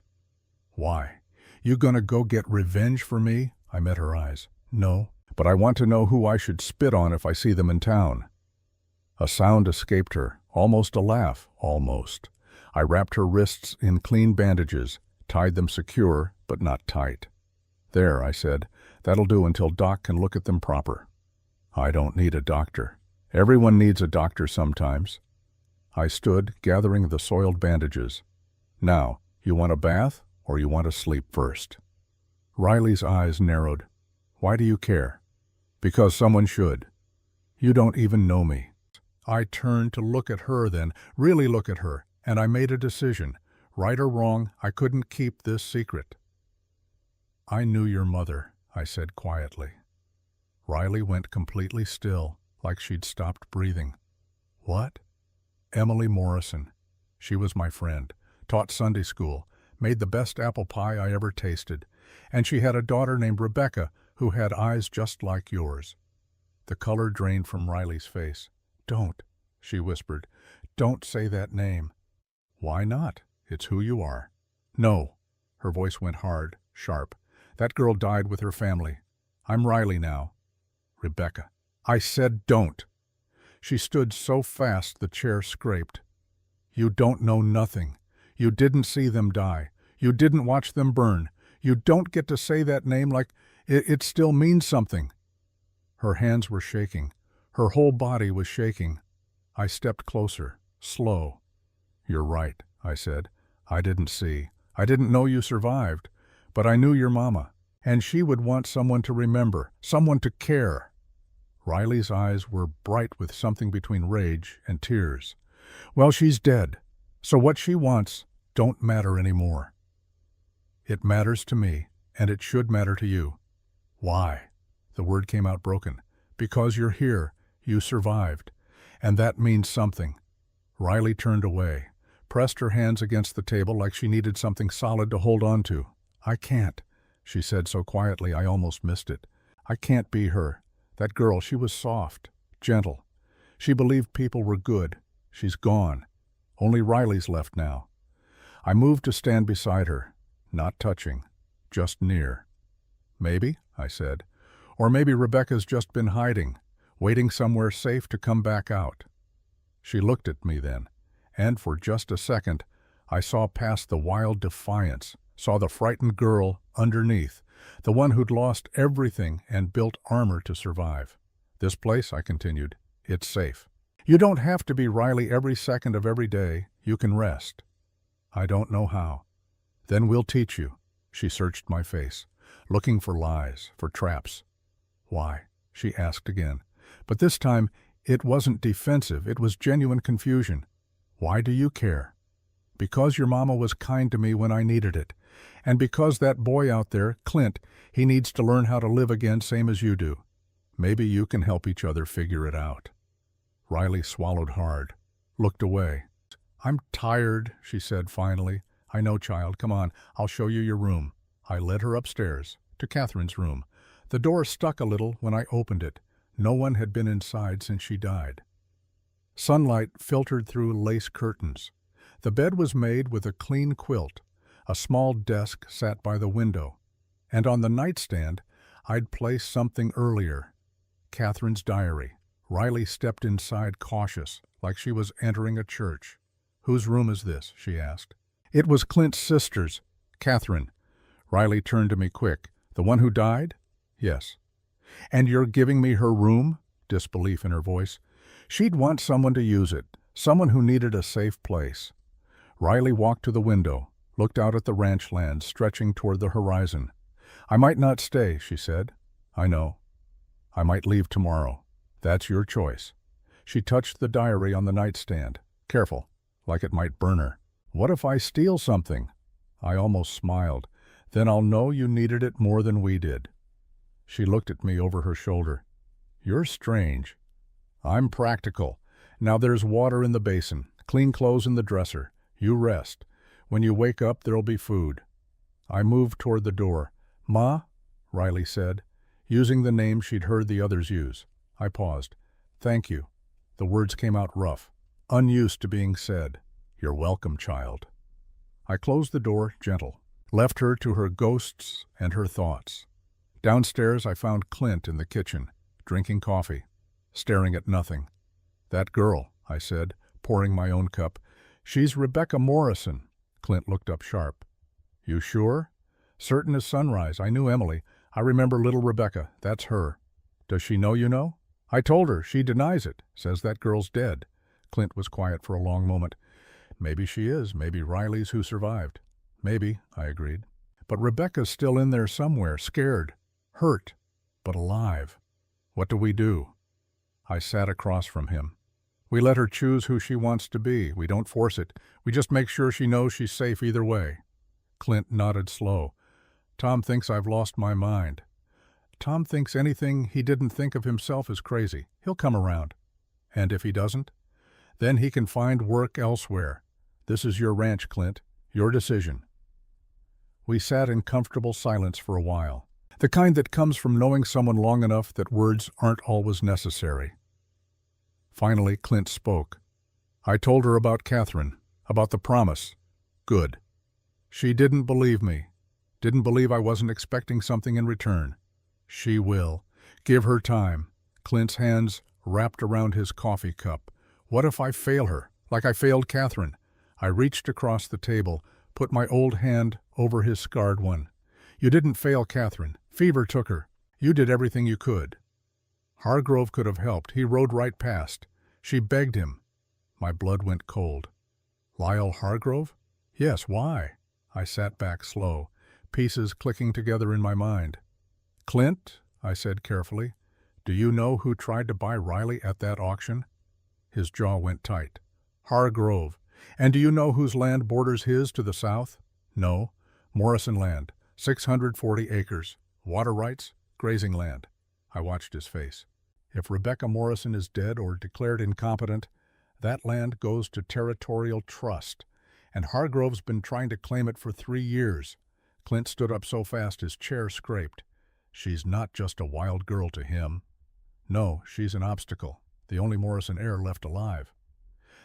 "Why? You gonna go get revenge for me?" I met her eyes. "No, but I want to know who I should spit on if I see them in town." A sound escaped her, almost a laugh, almost. I wrapped her wrists in clean bandages, tied them secure, but not tight. "There," I said, "that'll do until Doc can look at them proper." "I don't need a doctor. Everyone needs a doctor sometimes." I stood, gathering the soiled bandages. "Now, you want a bath, or you want to sleep first?" Riley's eyes narrowed. "Why do you care?" "Because someone should. You don't even know me." I turned to look at her then, really look at her, and I made a decision. Right or wrong, I couldn't keep this secret. "I knew your mother," I said quietly. Riley went completely still, like she'd stopped breathing. "What?" "Emily Morrison. She was my friend, taught Sunday school, made the best apple pie I ever tasted, and she had a daughter named Rebecca who had eyes just like yours." The color drained from Riley's face. "Don't," she whispered. "Don't say that name." "Why not? It's who you are." "No." Her voice went hard, sharp. "That girl died with her family. I'm Riley now." "Rebecca." "I said don't." She stood so fast the chair scraped. "You don't know nothing. You didn't see them die. You didn't watch them burn. You don't get to say that name like it still means something." Her hands were shaking. Her whole body was shaking. I stepped closer, slow. "You're right," I said. "I didn't see. I didn't know you survived. But I knew your mama, and she would want someone to remember, someone to care." Riley's eyes were bright with something between rage and tears. Well, she's dead, so what she wants don't matter anymore. It matters to me, and it should matter to you. Why? The word came out broken. Because you're here, you survived, and that means something. Riley turned away, pressed her hands against the table like she needed something solid to hold on to. I can't, she said so quietly I almost missed it. I can't be her. That girl, she was soft, gentle. She believed people were good. She's gone. Only Riley's left now. I moved to stand beside her, not touching, just near. Maybe, I said, or maybe Rebecca's just been hiding, waiting somewhere safe to come back out. She looked at me then, and for just a second, I saw past the wild defiance, saw the frightened girl underneath, the one who'd lost everything and built armor to survive. This place, I continued, it's safe. You don't have to be Riley every second of every day. You can rest. I don't know how. Then we'll teach you. She searched my face, looking for lies, for traps. Why? She asked again. But this time, it wasn't defensive. It was genuine confusion. Why do you care? Because your mama was kind to me when I needed it. And because that boy out there, Clint, he needs to learn how to live again same as you do. Maybe you can help each other figure it out. Riley swallowed hard, looked away. I'm tired, she said finally. I know, child. Come on, I'll show you your room. I led her upstairs, to Catherine's room. The door stuck a little when I opened it. No one had been inside since she died. Sunlight filtered through lace curtains. The bed was made with a clean quilt. A small desk sat by the window. And on the nightstand, I'd placed something earlier. Catherine's diary. Riley stepped inside cautious, like she was entering a church. Whose room is this? She asked. It was Clint's sister's, Catherine. Riley turned to me quick. The one who died? Yes. And you're giving me her room? Disbelief in her voice. She'd want someone to use it, someone who needed a safe place. Riley walked to the window, looked out at the ranch land stretching toward the horizon. I might not stay, she said. I know. I might leave tomorrow. That's your choice. She touched the diary on the nightstand. Careful, like it might burn her. What if I steal something? I almost smiled. Then I'll know you needed it more than we did. She looked at me over her shoulder. You're strange. I'm practical. Now there's water in the basin, clean clothes in the dresser. You rest. When you wake up, there'll be food. I moved toward the door. Ma, Riley said, using the name she'd heard the others use. I paused. Thank you. The words came out rough, unused to being said. You're welcome, child. I closed the door, gentle, left her to her ghosts and her thoughts. Downstairs, I found Clint in the kitchen, drinking coffee, staring at nothing. That girl, I said, pouring my own cup. She's Rebecca Morrison. Clint looked up sharp. You sure? Certain as sunrise. I knew Emily. I remember little Rebecca. That's her. Does she know you know? I told her. She denies it. Says that girl's dead. Clint was quiet for a long moment. Maybe she is. Maybe Riley's who survived. Maybe, I agreed. But Rebecca's still in there somewhere, scared, hurt, but alive. What do we do? I sat across from him. We let her choose who she wants to be. We don't force it. We just make sure she knows she's safe either way. Clint nodded slow. Tom thinks I've lost my mind. Tom thinks anything he didn't think of himself is crazy. He'll come around. And if he doesn't? Then he can find work elsewhere. This is your ranch, Clint. Your decision. We sat in comfortable silence for a while. The kind that comes from knowing someone long enough that words aren't always necessary. Finally, Clint spoke. I told her about Catherine, about the promise. Good. She didn't believe me. Didn't believe I wasn't expecting something in return. She will. Give her time. Clint's hands wrapped around his coffee cup. What if I fail her, like I failed Catherine? I reached across the table, put my old hand over his scarred one. You didn't fail Catherine. Fever took her. You did everything you could. Hargrove could have helped. He rode right past. She begged him. My blood went cold. Lyle Hargrove? Yes, why? I sat back slow, pieces clicking together in my mind. Clint, I said carefully, Do you know who tried to buy Riley at that auction? His jaw went tight. Hargrove. And do you know whose land borders his to the south? No. Morrison land. 640 acres. Water rights. Grazing land. I watched his face. If Rebecca Morrison is dead or declared incompetent, that land goes to territorial trust, and Hargrove's been trying to claim it for 3 years. Clint stood up so fast his chair scraped. She's not just a wild girl to him. No, she's an obstacle, the only Morrison heir left alive.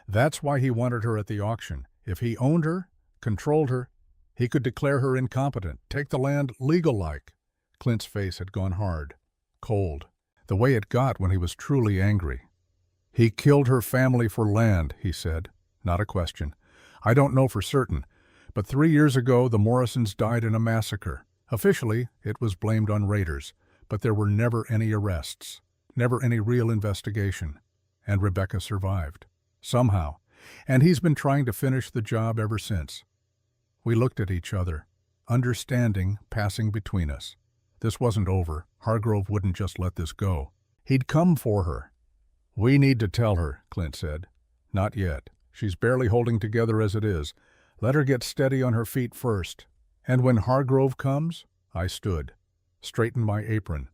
That's why he wanted her at the auction. If he owned her, controlled her, he could declare her incompetent, take the land legal-like. Clint's face had gone hard, cold, the way it got when he was truly angry. He killed her family for land, he said. Not a question. I don't know for certain, but 3 years ago the Morrisons died in a massacre. Officially, it was blamed on raiders, but there were never any arrests, never any real investigation. And Rebecca survived. Somehow. And he's been trying to finish the job ever since. We looked at each other, understanding passing between us. This wasn't over. Hargrove wouldn't just let this go. He'd come for her. We need to tell her, Clint said. Not yet. She's barely holding together as it is. Let her get steady on her feet first. And when Hargrove comes, I stood, straightened my apron.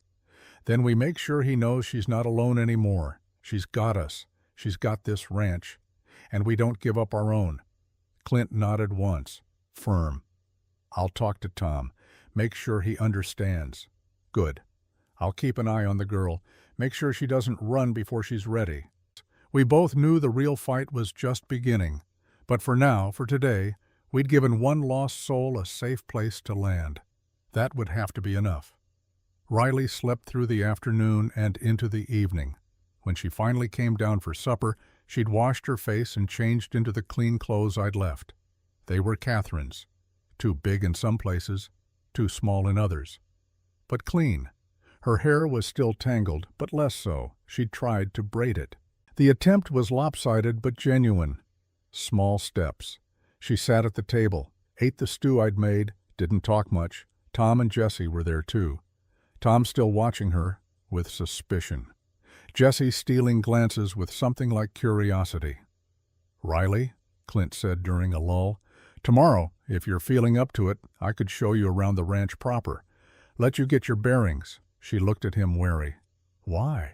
Then we make sure he knows she's not alone anymore. She's got us. She's got this ranch. And we don't give up our own. Clint nodded once, firm. I'll talk to Tom. Make sure he understands. Good. I'll keep an eye on the girl. Make sure she doesn't run before she's ready. We both knew the real fight was just beginning. But for now, for today, we'd given one lost soul a safe place to land. That would have to be enough. Riley slept through the afternoon and into the evening. When she finally came down for supper, she'd washed her face and changed into the clean clothes I'd left. They were Catherine's. Too big in some places, too small in others. But clean. Her hair was still tangled, but less so. She'd tried to braid it. The attempt was lopsided but genuine. Small steps. She sat at the table, ate the stew I'd made, didn't talk much. Tom and Jessie were there too. Tom still watching her, with suspicion. Jessie stealing glances with something like curiosity. Riley, Clint said during a lull, tomorrow, if you're feeling up to it, I could show you around the ranch proper. Let you get your bearings. She looked at him wary. Why?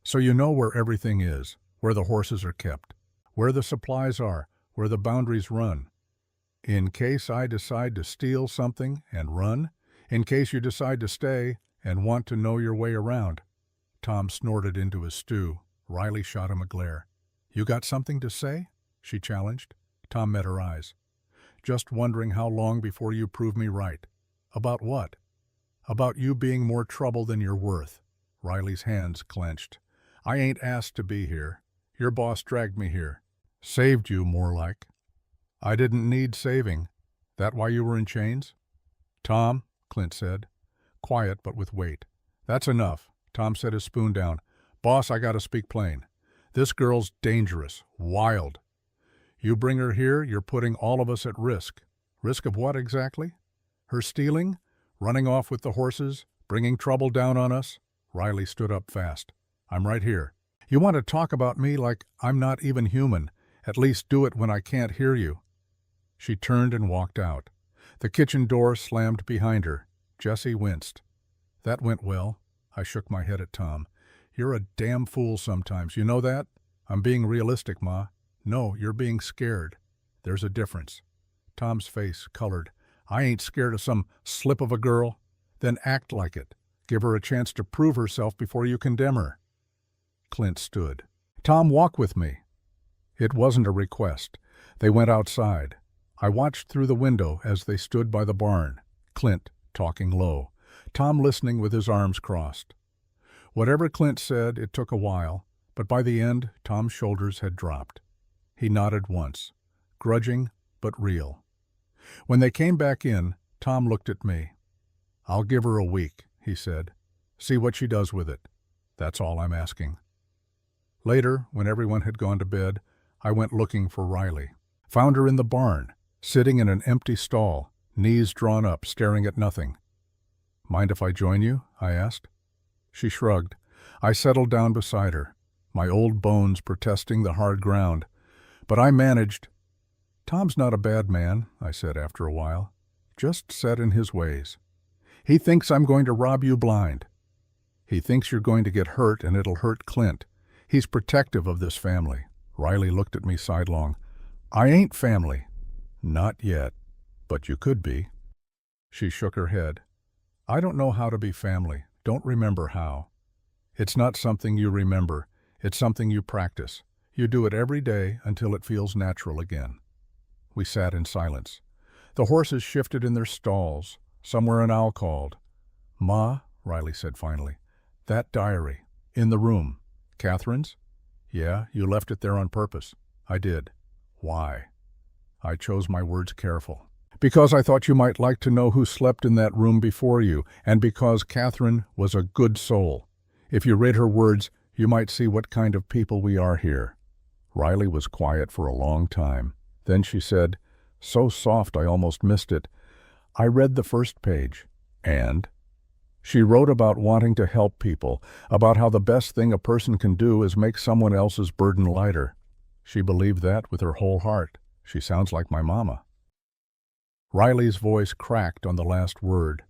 So you know where everything is, where the horses are kept, where the supplies are, where the boundaries run. In case I decide to steal something and run, in case you decide to stay and want to know your way around. Tom snorted into his stew. Riley shot him a glare. You got something to say? She challenged. Tom met her eyes. Just wondering how long before you prove me right. About what? About you being more trouble than you're worth. Riley's hands clenched. I ain't asked to be here. Your boss dragged me here. Saved you, more like. I didn't need saving. That why you were in chains? Tom, Clint said. Quiet, but with weight. That's enough. Tom set his spoon down. Boss, I gotta speak plain. This girl's dangerous, wild. You bring her here, you're putting all of us at risk. Risk of what exactly? Her stealing? Running off with the horses? Bringing trouble down on us? Riley stood up fast. I'm right here. You want to talk about me like I'm not even human. At least do it when I can't hear you. She turned and walked out. The kitchen door slammed behind her. Jessie winced. That went well. I shook my head at Tom. You're a damn fool sometimes. You know that? I'm being realistic, Ma. No, you're being scared. There's a difference. Tom's face colored. I ain't scared of some slip of a girl. Then act like it. Give her a chance to prove herself before you condemn her. Clint stood. Tom, walk with me. It wasn't a request. They went outside. I watched through the window as they stood by the barn. Clint talking low. Tom listening with his arms crossed. Whatever Clint said, it took a while, but by the end, Tom's shoulders had dropped. He nodded once, grudging but real. When they came back in, Tom looked at me. I'll give her a week, he said. See what she does with it. That's all I'm asking. Later, when everyone had gone to bed, I went looking for Riley. Found her in the barn, sitting in an empty stall, knees drawn up, staring at nothing. Mind if I join you? I asked. She shrugged. I settled down beside her, my old bones protesting the hard ground. But I managed. "Tom's not a bad man," I said after a while. "Just set in his ways. He thinks I'm going to rob you blind. He thinks you're going to get hurt and it'll hurt Clint. He's protective of this family." Riley looked at me sidelong. "I ain't family." "Not yet. But you could be." She shook her head. "I don't know how to be family. Don't remember how. It's not something you remember. It's something you practice. You do it every day until it feels natural again." We sat in silence. The horses shifted in their stalls. Somewhere an owl called. "Ma," Riley said finally, "that diary. In the room. Catherine's?" "Yeah, you left it there on purpose." "I did." "Why?" I chose my words careful. "Because I thought you might like to know who slept in that room before you, and because Catherine was a good soul. If you read her words, you might see what kind of people we are here." Riley was quiet for a long time. Then she said, so soft I almost missed it, "I read the first page." "And?" "She wrote about wanting to help people, about how the best thing a person can do is make someone else's burden lighter. She believed that with her whole heart. She sounds like my mama." Riley's voice cracked on the last word.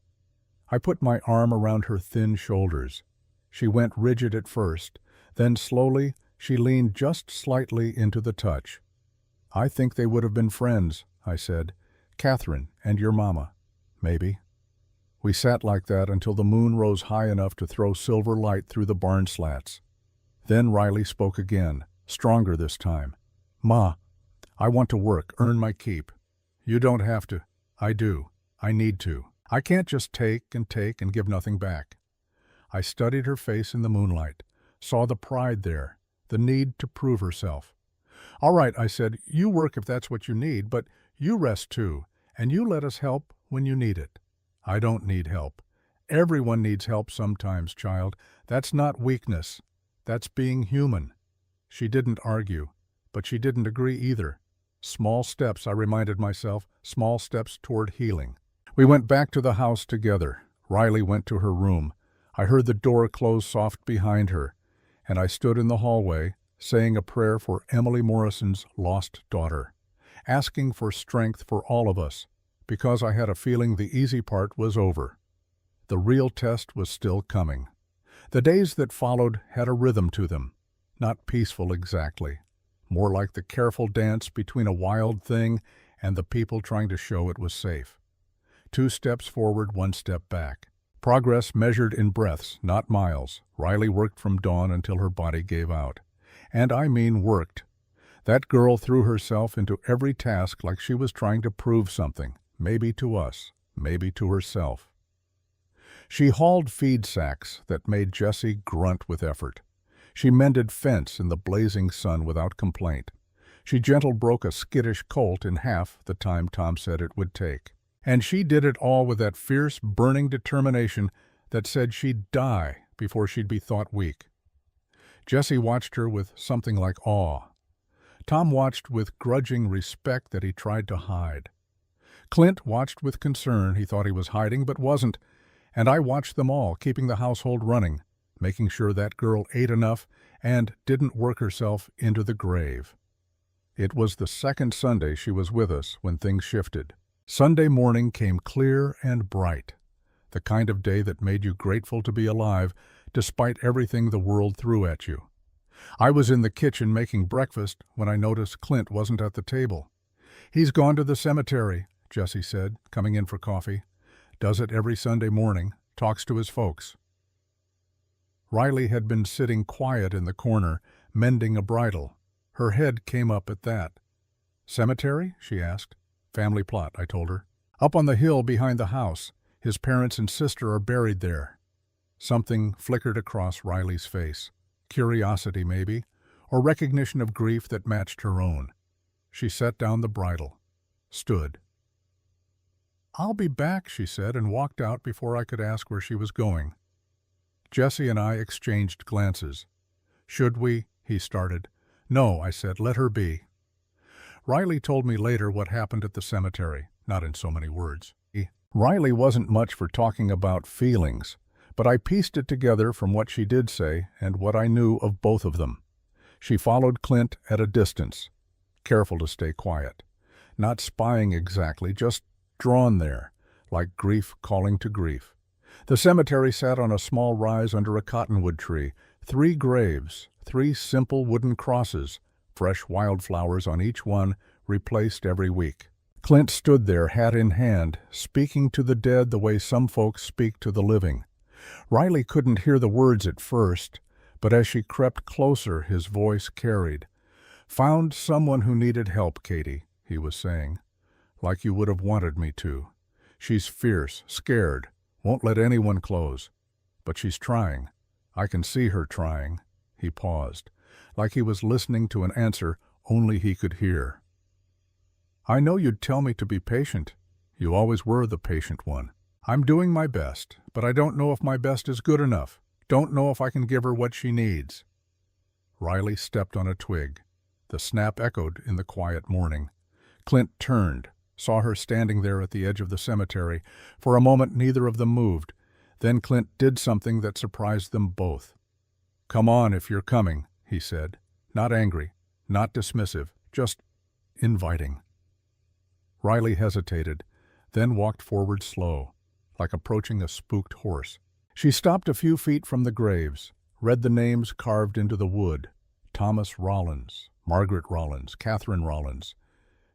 I put my arm around her thin shoulders. She went rigid at first, then slowly she leaned just slightly into the touch. "I think they would have been friends," I said. "Catherine and your mama, maybe." We sat like that until the moon rose high enough to throw silver light through the barn slats. Then Riley spoke again, stronger this time. "Ma, I want to work, earn my keep." "You don't have to." "I do. I need to. I can't just take and give nothing back." I studied her face in the moonlight, saw the pride there, the need to prove herself. "All right," I said, "you work if that's what you need, but you rest too, and you let us help when you need it." "I don't need help. Everyone needs help sometimes, child. That's not weakness. That's being human." She didn't argue, but she didn't agree either. Small steps, I reminded myself, small steps toward healing. We went back to the house together. Riley went to her room. I heard the door close soft behind her, and I stood in the hallway, saying a prayer for Emily Morrison's lost daughter, asking for strength for all of us, because I had a feeling the easy part was over. The real test was still coming. The days that followed had a rhythm to them, not peaceful exactly, more like the careful dance between a wild thing and the people trying to show it was safe. 2 steps forward, 1 step back. Progress measured in breaths, not miles. Riley worked from dawn until her body gave out. And I mean worked. That girl threw herself into every task like she was trying to prove something, maybe to us, maybe to herself. She hauled feed sacks that made Jesse grunt with effort. She mended fence in the blazing sun without complaint. She gentle broke a skittish colt in half the time Tom said it would take. And she did it all with that fierce, burning determination that said she'd die before she'd be thought weak. Jesse watched her with something like awe. Tom watched with grudging respect that he tried to hide. Clint watched with concern he thought he was hiding but wasn't, and I watched them all, keeping the household running, making sure that girl ate enough and didn't work herself into the grave. It was the second Sunday she was with us when things shifted. Sunday morning came clear and bright, the kind of day that made you grateful to be alive despite everything the world threw at you. I was in the kitchen making breakfast when I noticed Clint wasn't at the table. "He's gone to the cemetery," Jesse said, coming in for coffee. "Does it every Sunday morning, talks to his folks." Riley had been sitting quiet in the corner, mending a bridle. Her head came up at that. "Cemetery?" she asked. "Family plot," I told her. "Up on the hill behind the house. His parents and sister are buried there." Something flickered across Riley's face. Curiosity, maybe, or recognition of grief that matched her own. She set down the bridle, stood. "I'll be back," she said, and walked out before I could ask where she was going. Jesse and I exchanged glances. "Should we?" he started. "No," I said, "let her be." Riley told me later what happened at the cemetery, not in so many words. Riley wasn't much for talking about feelings, But I pieced it together from what she did say and what I knew of both of them. She followed Clint at a distance, careful to stay quiet. Not spying exactly, just drawn there, like grief calling to grief. The cemetery sat on a small rise under a cottonwood tree. 3 graves, 3 simple wooden crosses, fresh wildflowers on each one, replaced every week. Clint stood there, hat in hand, speaking to the dead the way some folks speak to the living. Riley couldn't hear the words at first, but as she crept closer, his voice carried. "Found someone who needed help, Katie," he was saying, "like you would have wanted me to. She's fierce, scared, won't let anyone close. But she's trying. I can see her trying." He paused, like he was listening to an answer only he could hear. "I know you'd tell me to be patient. You always were the patient one. I'm doing my best, but I don't know if my best is good enough. Don't know if I can give her what she needs." Riley stepped on a twig. The snap echoed in the quiet morning. Clint turned, saw her standing there at the edge of the cemetery. For a moment neither of them moved. Then Clint did something that surprised them both. "Come on if you're coming," he said. Not angry, not dismissive, just inviting. Riley hesitated, then walked forward slow, like approaching a spooked horse. She stopped a few feet from the graves, read the names carved into the wood. Thomas Rollins, Margaret Rollins, Catherine Rollins.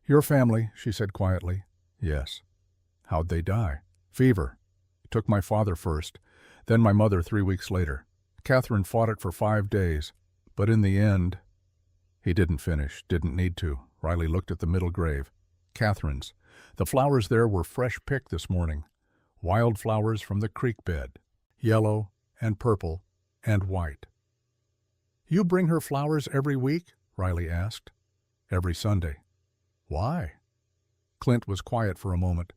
"Your family," she said quietly. "Yes." "How'd they die?" "Fever. Took my father first, then my mother 3 weeks later. Catherine fought it for 5 days, but in the end—" He didn't finish, didn't need to. Riley looked at the middle grave. Catherine's. The flowers there were fresh picked this morning. Wild flowers from the creek bed. Yellow and purple and white. "You bring her flowers every week?" Riley asked. "Every Sunday." "Why?" Clint was quiet for a moment.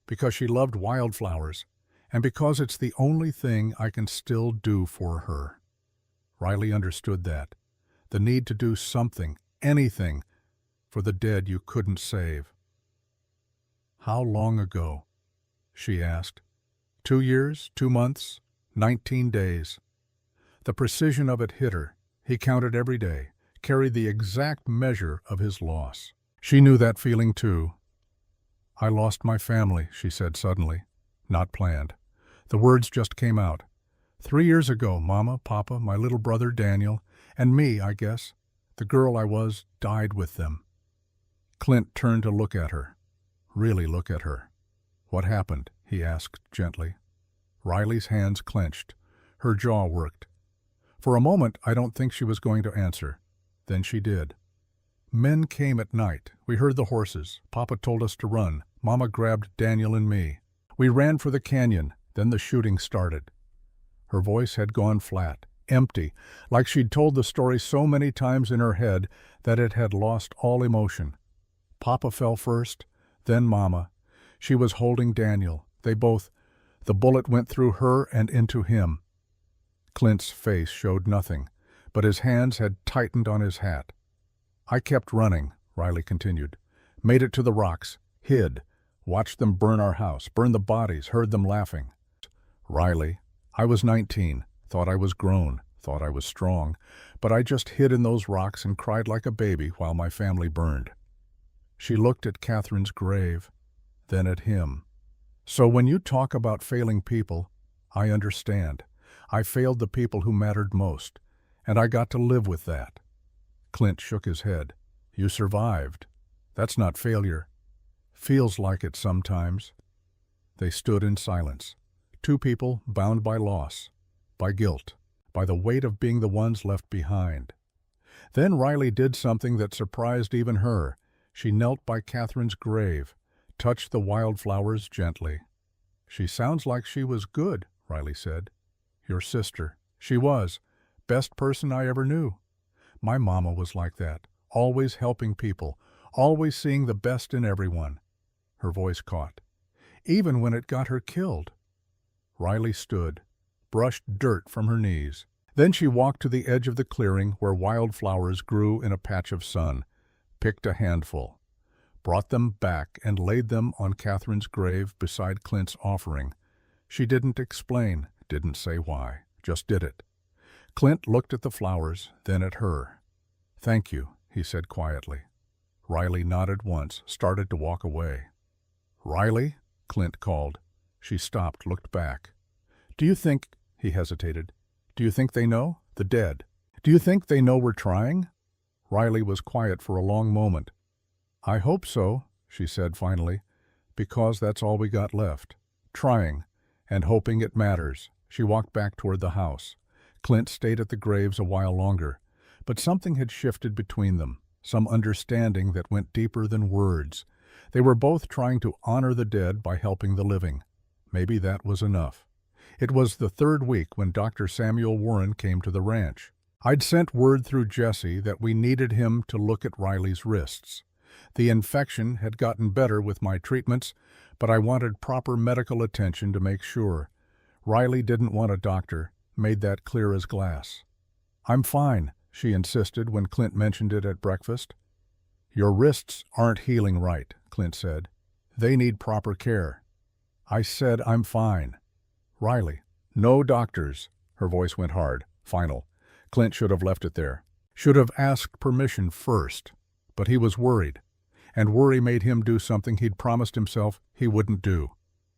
"Because she loved wildflowers, and because it's the only thing I can still do for her." Riley understood that. The need to do something, anything, for the dead you couldn't save. "How long ago?" she asked. 2 years, 2 months, 19 days. The precision of it hit her. He counted every day, carried the exact measure of his loss. She knew that feeling too. "I lost my family," she said suddenly. Not planned. The words just came out. 3 years ago, Mama, Papa, my little brother Daniel, and me, I guess, the girl I was, died with them." Clint turned to look at her. Really look at her. "What happened?" he asked gently. Riley's hands clenched. Her jaw worked. For a moment, I don't think she was going to answer. Then she did. "Men came at night. We heard the horses. Papa told us to run. Mama grabbed Daniel and me. We ran for the canyon. Then the shooting started." Her voice had gone flat, empty, like she'd told the story so many times in her head that it had lost all emotion. "Papa fell first, then Mama. She was holding Daniel. They both. The bullet went through her and into him." Clint's face showed nothing, but his hands had tightened on his hat. "I kept running," Riley continued. "Made it to the rocks, hid, watched them burn our house, burn the bodies, heard them laughing." "Riley, I was 19, thought I was grown, thought I was strong, but I just hid in those rocks and cried like a baby while my family burned." She looked at Catherine's grave, then at him. "So when you talk about failing people, I understand. I failed the people who mattered most, and I got to live with that." Clint shook his head. "You survived. That's not failure." "Feels like it sometimes." They stood in silence. 2 people bound by loss, by guilt, by the weight of being the ones left behind. Then Riley did something that surprised even her. She knelt by Catherine's grave, touched the wildflowers gently. "She sounds like she was good," Riley said. "Your sister." "She was. Best person I ever knew. My mama was like that, always helping people, always seeing the best in everyone." Her voice caught. "Even when it got her killed." Riley stood, brushed dirt from her knees. Then she walked to the edge of the clearing where wildflowers grew in a patch of sun, picked a handful, brought them back and laid them on Catherine's grave beside Clint's offering. She didn't explain, Didn't say why, just did it. Clint looked at the flowers, then at her. "Thank you," he said quietly. Riley nodded once, started to walk away. "Riley?" Clint called. She stopped, looked back. "Do you think—" he hesitated. "Do you think they know? The dead. Do you think they know we're trying?" Riley was quiet for a long moment. "I hope so," she said finally, "because that's all we got left. Trying, and hoping it matters." She walked back toward the house. Clint stayed at the graves a while longer, but something had shifted between them, some understanding that went deeper than words. They were both trying to honor the dead by helping the living. Maybe that was enough. It was the third week when Dr. Samuel Warren came to the ranch. I'd sent word through Jesse that we needed him to look at Riley's wrists. The infection had gotten better with my treatments, but I wanted proper medical attention to make sure. Riley didn't want a doctor, made that clear as glass. "I'm fine," she insisted when Clint mentioned it at breakfast. "Your wrists aren't healing right," Clint said. "They need proper care." I said I'm fine. "Riley." "No doctors." Her voice went hard, final. Clint should have left it there. Should have asked permission first. But he was worried. And worry made him do something he'd promised himself he wouldn't do.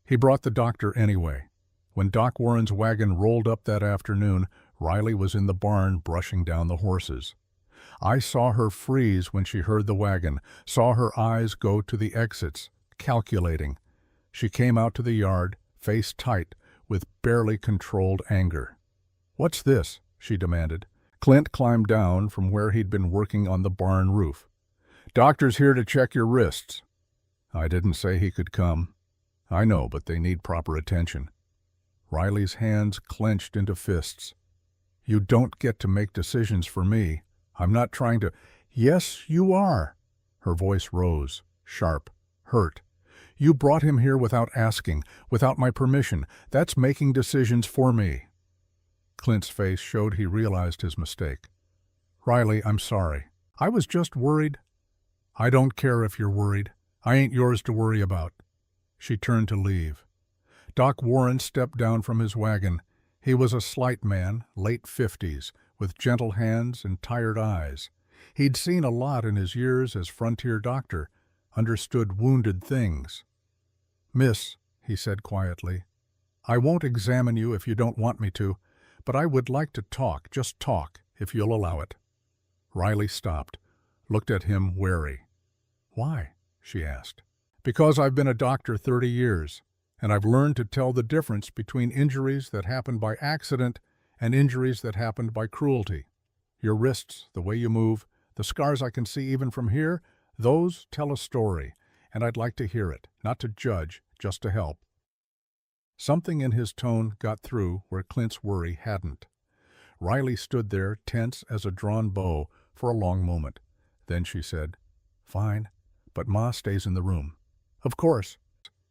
He brought the doctor anyway. When Doc Warren's wagon rolled up that afternoon, Riley was in the barn brushing down the horses. I saw her freeze when she heard the wagon, saw her eyes go to the exits, calculating. She came out to the yard, face tight, with barely controlled anger. "What's this?" she demanded. Clint climbed down from where he'd been working on the barn roof. "Doctor's here to check your wrists." "I didn't say he could come." "I know, but they need proper attention." Riley's hands clenched into fists. "You don't get to make decisions for me. I'm not trying to—" "Yes, you are." Her voice rose, sharp, hurt. "You brought him here without asking, without my permission. That's making decisions for me." Clint's face showed he realized his mistake. "Riley, I'm sorry. I was just worried." "I don't care if you're worried. I ain't yours to worry about." She turned to leave. Doc Warren stepped down from his wagon. He was a slight man, late 50s, with gentle hands and tired eyes. He'd seen a lot in his years as frontier doctor, understood wounded things. "Miss," he said quietly, "I won't examine you if you don't want me to, but I would like to talk, just talk, if you'll allow it." Riley stopped, looked at him wary. "Why?" she asked. "Because I've been a doctor 30 years. And I've learned to tell the difference between injuries that happened by accident and injuries that happened by cruelty. Your wrists, the way you move, the scars I can see even from here, those tell a story, and I'd like to hear it, not to judge, just to help." Something in his tone got through where Clint's worry hadn't. Riley stood there, tense as a drawn bow, for a long moment. Then she said, "Fine, but Ma stays in the room." "Of course."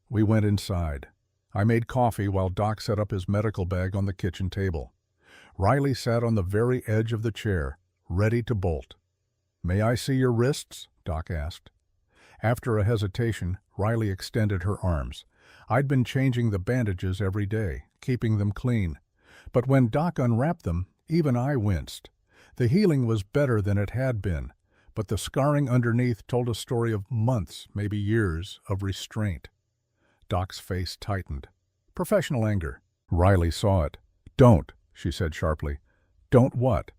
We went inside. I made coffee while Doc set up his medical bag on the kitchen table. Riley sat on the very edge of the chair, ready to bolt. "May I see your wrists?" Doc asked. After a hesitation, Riley extended her arms. I'd been changing the bandages every day, keeping them clean. But when Doc unwrapped them, even I winced. The healing was better than it had been, but the scarring underneath told a story of months, maybe years, of restraint. Doc's face tightened. Professional anger. Riley saw it. "Don't," she said sharply. "Don't what?"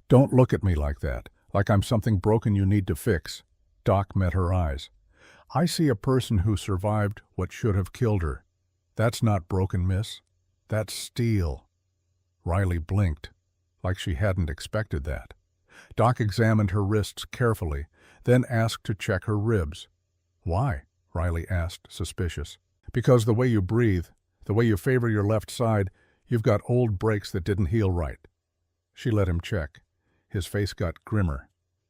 "Don't look at me like that, like I'm something broken you need to fix." Doc met her eyes. "I see a person who survived what should have killed her. That's not broken, miss. That's steel." Riley blinked, like she hadn't expected that. Doc examined her wrists carefully, then asked to check her ribs. "Why?" Riley asked, suspicious. "Because the way you breathe, the way you favor your left side, you've got old breaks that didn't heal right." She let him check. His face got grimmer.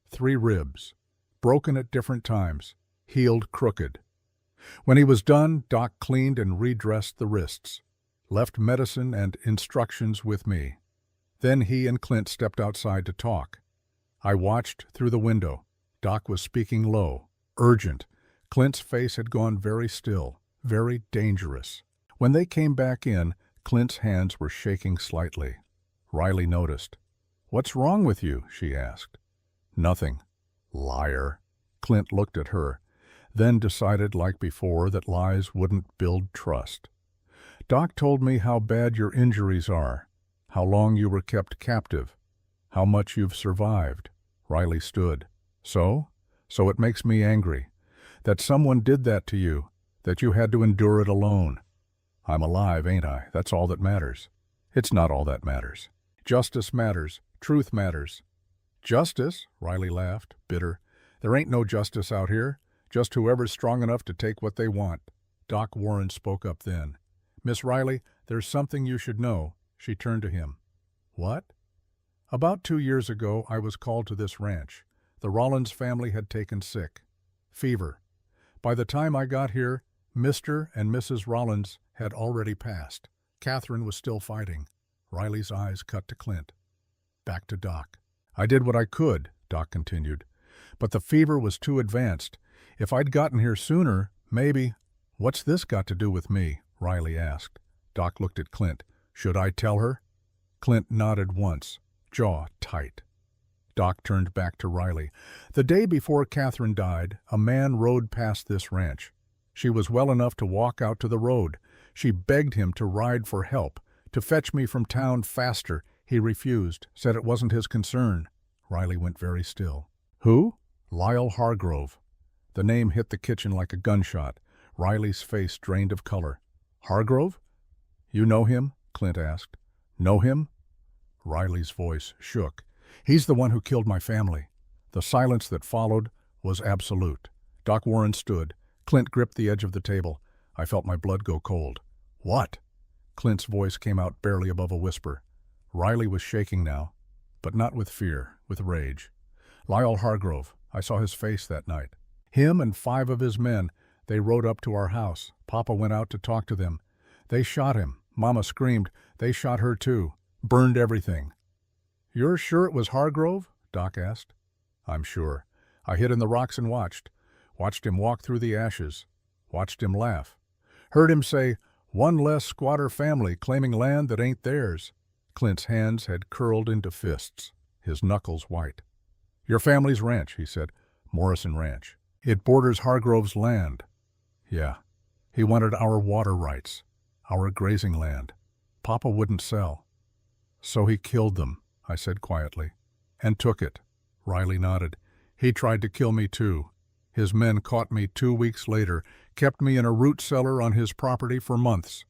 3 ribs. Broken at different times. Healed crooked. When he was done, Doc cleaned and redressed the wrists. Left medicine and instructions with me. Then he and Clint stepped outside to talk. I watched through the window. Doc was speaking low, urgent. Clint's face had gone very still. Very dangerous. When they came back in, Clint's hands were shaking slightly. Riley noticed. "What's wrong with you?" she asked. "Nothing." "Liar." Clint looked at her, then decided like before that lies wouldn't build trust. "Doc told me how bad your injuries are, how long you were kept captive, how much you've survived." Riley stood. So it makes me angry. That someone did that to you, that you had to endure it alone. I'm alive, ain't I? That's all that matters." "It's not all that matters. Justice matters. Truth matters." "Justice?" Riley laughed, bitter. "There ain't no justice out here. Just whoever's strong enough to take what they want." Doc Warren spoke up then. "Miss Riley, there's something you should know." She turned to him. "What?" "About 2 years ago, I was called to this ranch. The Rollins family had taken sick. Fever. By the time I got here, Mr. and Mrs. Rollins had already passed. Catherine was still fighting." Riley's eyes cut to Clint. Back to Doc. "I did what I could," Doc continued. "But the fever was too advanced. If I'd gotten here sooner, maybe—" "What's this got to do with me?" Riley asked. Doc looked at Clint. "Should I tell her?" Clint nodded once, jaw tight. Doc turned back to Riley. "The day before Catherine died, a man rode past this ranch. She was well enough to walk out to the road. She begged him to ride for help, to fetch me from town faster. He refused, said it wasn't his concern." Riley went very still. "Who?" "Lyle Hargrove." The name hit the kitchen like a gunshot. Riley's face drained of color. "Hargrove? You know him?" Clint asked. "Know him?" Riley's voice shook. "He's the one who killed my family." The silence that followed was absolute. Doc Warren stood. Clint gripped the edge of the table. I felt my blood go cold. "What?" Clint's voice came out barely above a whisper. Riley was shaking now, but not with fear, with rage. "Lyle Hargrove. I saw his face that night. Him and 5 of his men. They rode up to our house. Papa went out to talk to them. They shot him. Mama screamed. They shot her too. Burned everything." "You're sure it was Hargrove?" Doc asked. "I'm sure. I hid in the rocks and watched. Watched him walk through the ashes. Watched him laugh. Heard him say, 'One less squatter family claiming land that ain't theirs.'" Clint's hands had curled into fists, his knuckles white. "Your family's ranch," he said. "Morrison Ranch. It borders Hargrove's land." "Yeah. He wanted our water rights, our grazing land. Papa wouldn't sell. So he killed them," I said quietly. "And took it." Riley nodded. "He tried to kill me too. His men caught me 2 weeks later, kept me in a root cellar on his property for months.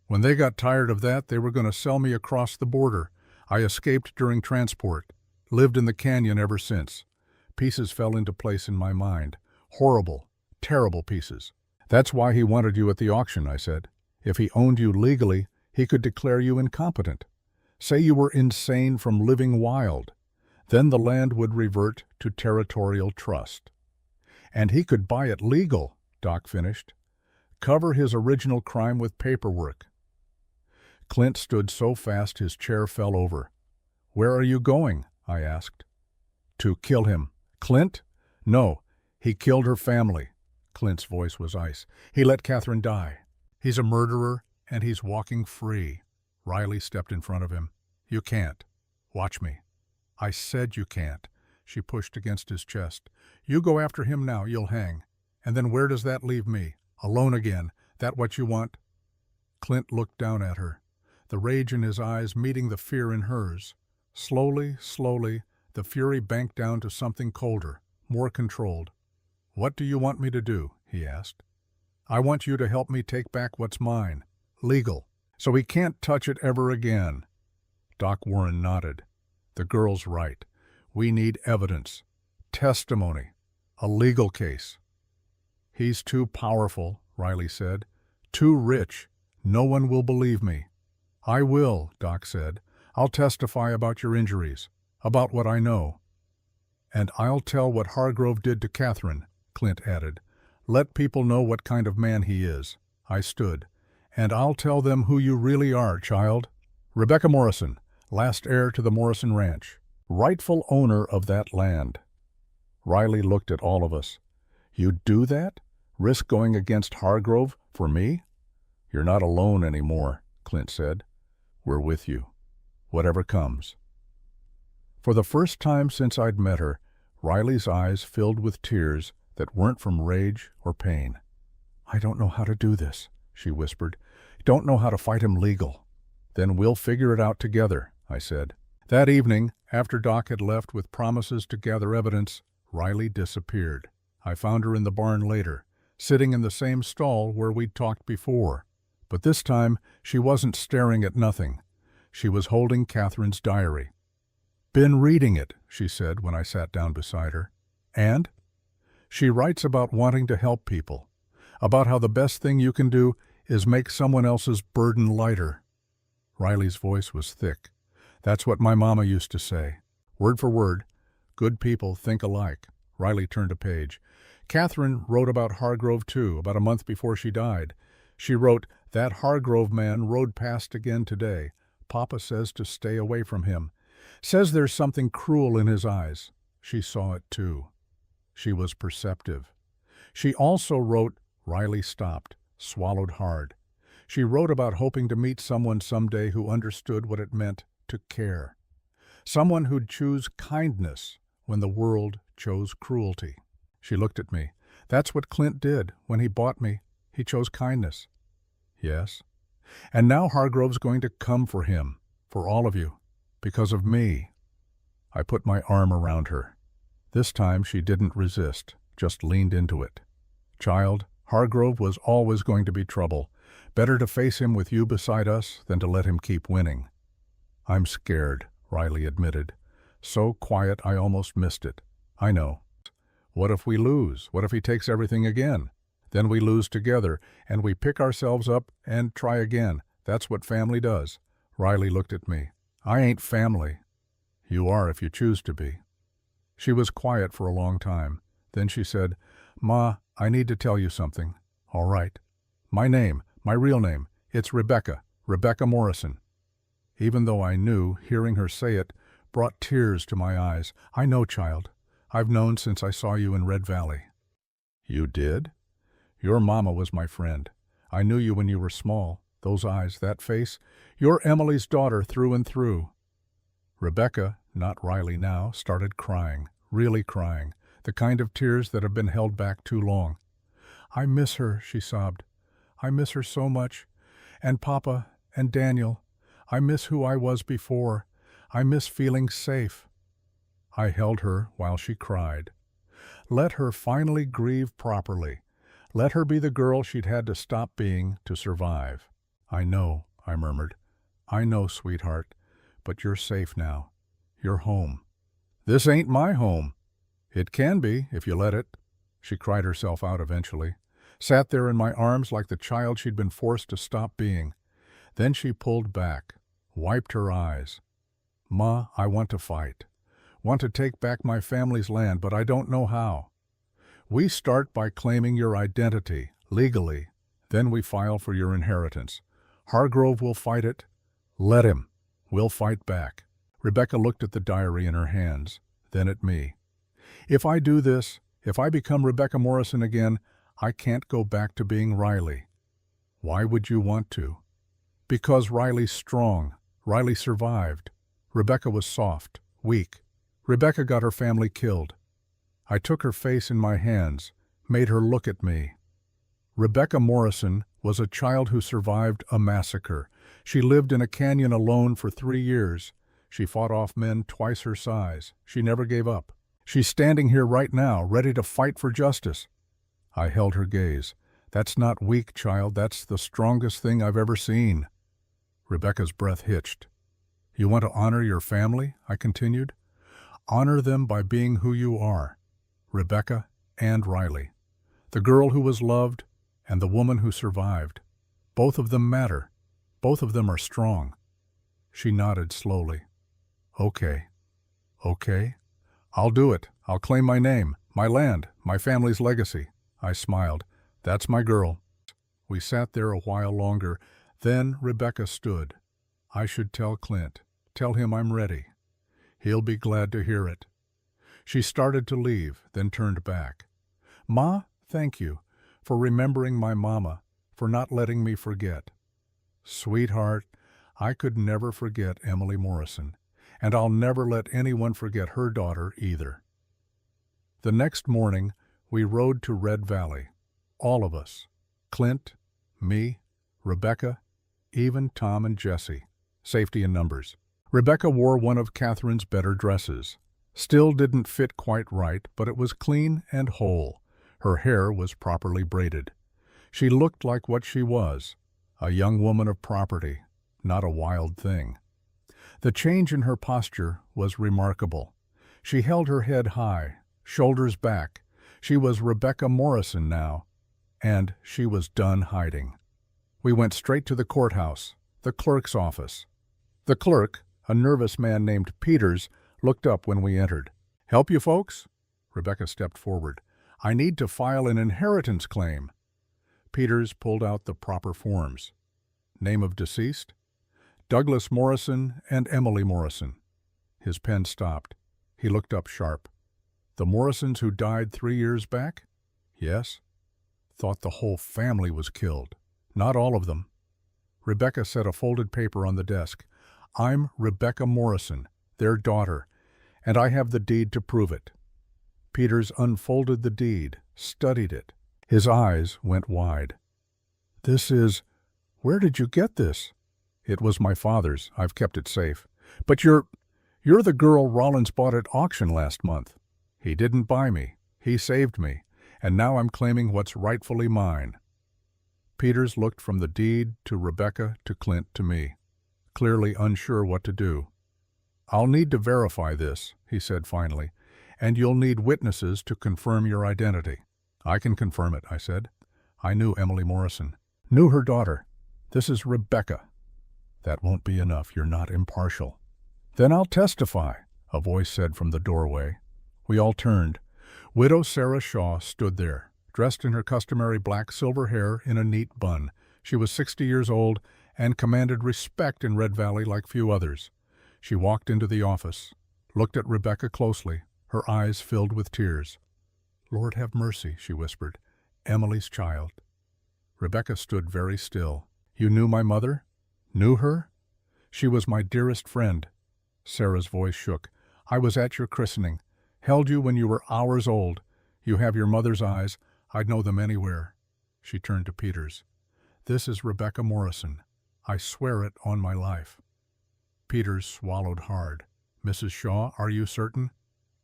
When they got tired of that, they were going to sell me across the border. I escaped during transport. Lived in the canyon ever since. Pieces fell into place in my mind. Horrible, terrible pieces." "That's why he wanted you at the auction," I said. "If he owned you legally, he could declare you incompetent. Say you were insane from living wild. Then the land would revert to territorial trust. And he could buy it legal," Doc finished. "Cover his original crime with paperwork." Clint stood so fast his chair fell over. "Where are you going?" I asked. "To kill him." "Clint?" "No, he killed her family." Clint's voice was ice. "He let Catherine die. He's a murderer, and he's walking free." Riley stepped in front of him. "You can't. Watch me." "I said you can't." She pushed against his chest. "You go after him now, you'll hang. And then where does that leave me? Alone again. That what you want?" Clint looked down at her, the rage in his eyes meeting the fear in hers. Slowly, slowly, the fury banked down to something colder, more controlled. "What do you want me to do?" he asked. "I want you to help me take back what's mine. Legal. So he can't touch it ever again." Doc Warren nodded. "The girl's right. We need evidence. Testimony. A legal case." "He's too powerful," Riley said. "Too rich. No one will believe me." "I will," Doc said. "I'll testify about your injuries, about what I know." "And I'll tell what Hargrove did to Catherine," Clint added. "Let people know what kind of man he is." I stood. "And I'll tell them who you really are, child. Rebecca Morrison, last heir to the Morrison Ranch, rightful owner of that land." Riley looked at all of us. "You'd do that? Risk going against Hargrove for me?" "You're not alone anymore," Clint said. "We're with you, whatever comes." For the first time since I'd met her, Riley's eyes filled with tears that weren't from rage or pain. "I don't know how to do this," she whispered. "Don't know how to fight him legal." "Then we'll figure it out together," I said. That evening, after Doc had left with promises to gather evidence, Riley disappeared. I found her in the barn later, sitting in the same stall where we'd talked before. But this time, she wasn't staring at nothing. She was holding Catherine's diary. "Been reading it," she said when I sat down beside her. "And?" "She writes about wanting to help people, about how the best thing you can do is make someone else's burden lighter." Riley's voice was thick. "That's what my mama used to say. Word for word, good people think alike." Riley turned a page. "Catherine wrote about Hargrove too, about a month before she died. She wrote, 'That Hargrove man rode past again today. Papa says to stay away from him. Says there's something cruel in his eyes.' She saw it too. She was perceptive. She also wrote—" Riley stopped, swallowed hard. "She wrote about hoping to meet someone someday who understood what it meant to care. Someone who'd choose kindness when the world chose cruelty." She looked at me. "That's what Clint did when he bought me. He chose kindness." "Yes. And now Hargrove's going to come for him, for all of you, because of me." I put my arm around her. This time she didn't resist, just leaned into it. "Child, Hargrove was always going to be trouble. Better to face him with you beside us than to let him keep winning." "I'm scared," Riley admitted. So quiet I almost missed it. "I know." "What if we lose? What if he takes everything again? Then we lose together, and we pick ourselves up and try again. That's what family does." Riley looked at me. "I ain't family." "You are if you choose to be." She was quiet for a long time. Then she said, "Ma, I need to tell you something." "All right." "My name, my real name, it's Rebecca Morrison." Even though I knew, hearing her say it brought tears to my eyes. "I know, child. I've known since I saw you in Red Valley." "You did?" "Your mama was my friend. I knew you when you were small. Those eyes, that face. You're Emily's daughter through and through." Rebecca, not Riley now, started crying, really crying, the kind of tears that have been held back too long. "I miss her," she sobbed. "I miss her so much. And Papa, and Daniel. I miss who I was before. I miss feeling safe." I held her while she cried. Let her finally grieve properly. Let her be the girl she'd had to stop being to survive. "I know," I murmured. "I know, sweetheart. But you're safe now. You're home." "This ain't my home." "It can be, if you let it." She cried herself out eventually. Sat there in my arms like the child she'd been forced to stop being. Then she pulled back, wiped her eyes. "Ma, I want to fight. Want to take back my family's land, but I don't know how. We start by claiming your identity, legally. Then we file for your inheritance. Hargrove will fight it. Let him. We'll fight back." Rebecca looked at the diary in her hands, then at me. "If I do this, if I become Rebecca Morrison again, I can't go back to being Riley." "Why would you want to?" "Because Riley's strong. Riley survived. Rebecca was soft, weak. Rebecca got her family killed." I took her face in my hands, made her look at me. Rebecca Morrison was a child who survived a massacre. She lived in a canyon alone for 3 years. She fought off men twice her size. She never gave up. She's standing here right now, ready to fight for justice. I held her gaze. "That's not weak, child. That's the strongest thing I've ever seen." Rebecca's breath hitched. "You want to honor your family?" I continued. "Honor them by being who you are. Rebecca and Riley. The girl who was loved and the woman who survived. Both of them matter. Both of them are strong." She nodded slowly. "Okay. Okay. I'll do it. I'll claim my name, my land, my family's legacy." I smiled. "That's my girl." We sat there a while longer. Then Rebecca stood. "I should tell Clint. Tell him I'm ready. He'll be glad to hear it." She started to leave, then turned back. "Ma, thank you for remembering my mama, for not letting me forget." Sweetheart, I could never forget Emily Morrison, and I'll never let anyone forget her daughter either. The next morning, we rode to Red Valley. All of us. Clint, me, Rebecca, even Tom and Jesse. Safety in numbers. Rebecca wore one of Catherine's better dresses. Still didn't fit quite right, but it was clean and whole. Her hair was properly braided. She looked like what she was, a young woman of property, not a wild thing. The change in her posture was remarkable. She held her head high, shoulders back. She was Rebecca Morrison now, and she was done hiding. We went straight to the courthouse, the clerk's office. The clerk, a nervous man named Peters, looked up when we entered. "Help you folks?" Rebecca stepped forward. "I need to file an inheritance claim." Peters pulled out the proper forms. Name of deceased? Douglas Morrison and Emily Morrison. His pen stopped. He looked up sharp. "The Morrisons who died 3 years back?" "Yes." "Thought the whole family was killed." "Not all of them." Rebecca set a folded paper on the desk. "I'm Rebecca Morrison, their daughter, and I have the deed to prove it." Peters unfolded the deed, studied it. His eyes went wide. "This is... Where did you get this?" "It was my father's. I've kept it safe." "But you're the girl Rollins bought at auction last month." "He didn't buy me. He saved me, and now I'm claiming what's rightfully mine." Peters looked from the deed to Rebecca to Clint to me, clearly unsure what to do. "I'll need to verify this," he said finally, "and you'll need witnesses to confirm your identity." "I can confirm it," I said. "I knew Emily Morrison. Knew her daughter. This is Rebecca." "That won't be enough. You're not impartial." "Then I'll testify," a voice said from the doorway. We all turned. Widow Sarah Shaw stood there, dressed in her customary black silver hair in a neat bun. She was 60 years old and commanded respect in Red Valley like few others. She walked into the office, looked at Rebecca closely, her eyes filled with tears. "Lord have mercy," she whispered. "Emily's child." Rebecca stood very still. "You knew my mother? Knew her?" "She was my dearest friend." Sarah's voice shook. "I was at your christening. Held you when you were hours old. You have your mother's eyes. I'd know them anywhere." She turned to Peters. "This is Rebecca Morrison. I swear it on my life." Peters swallowed hard. "Mrs. Shaw, are you certain?"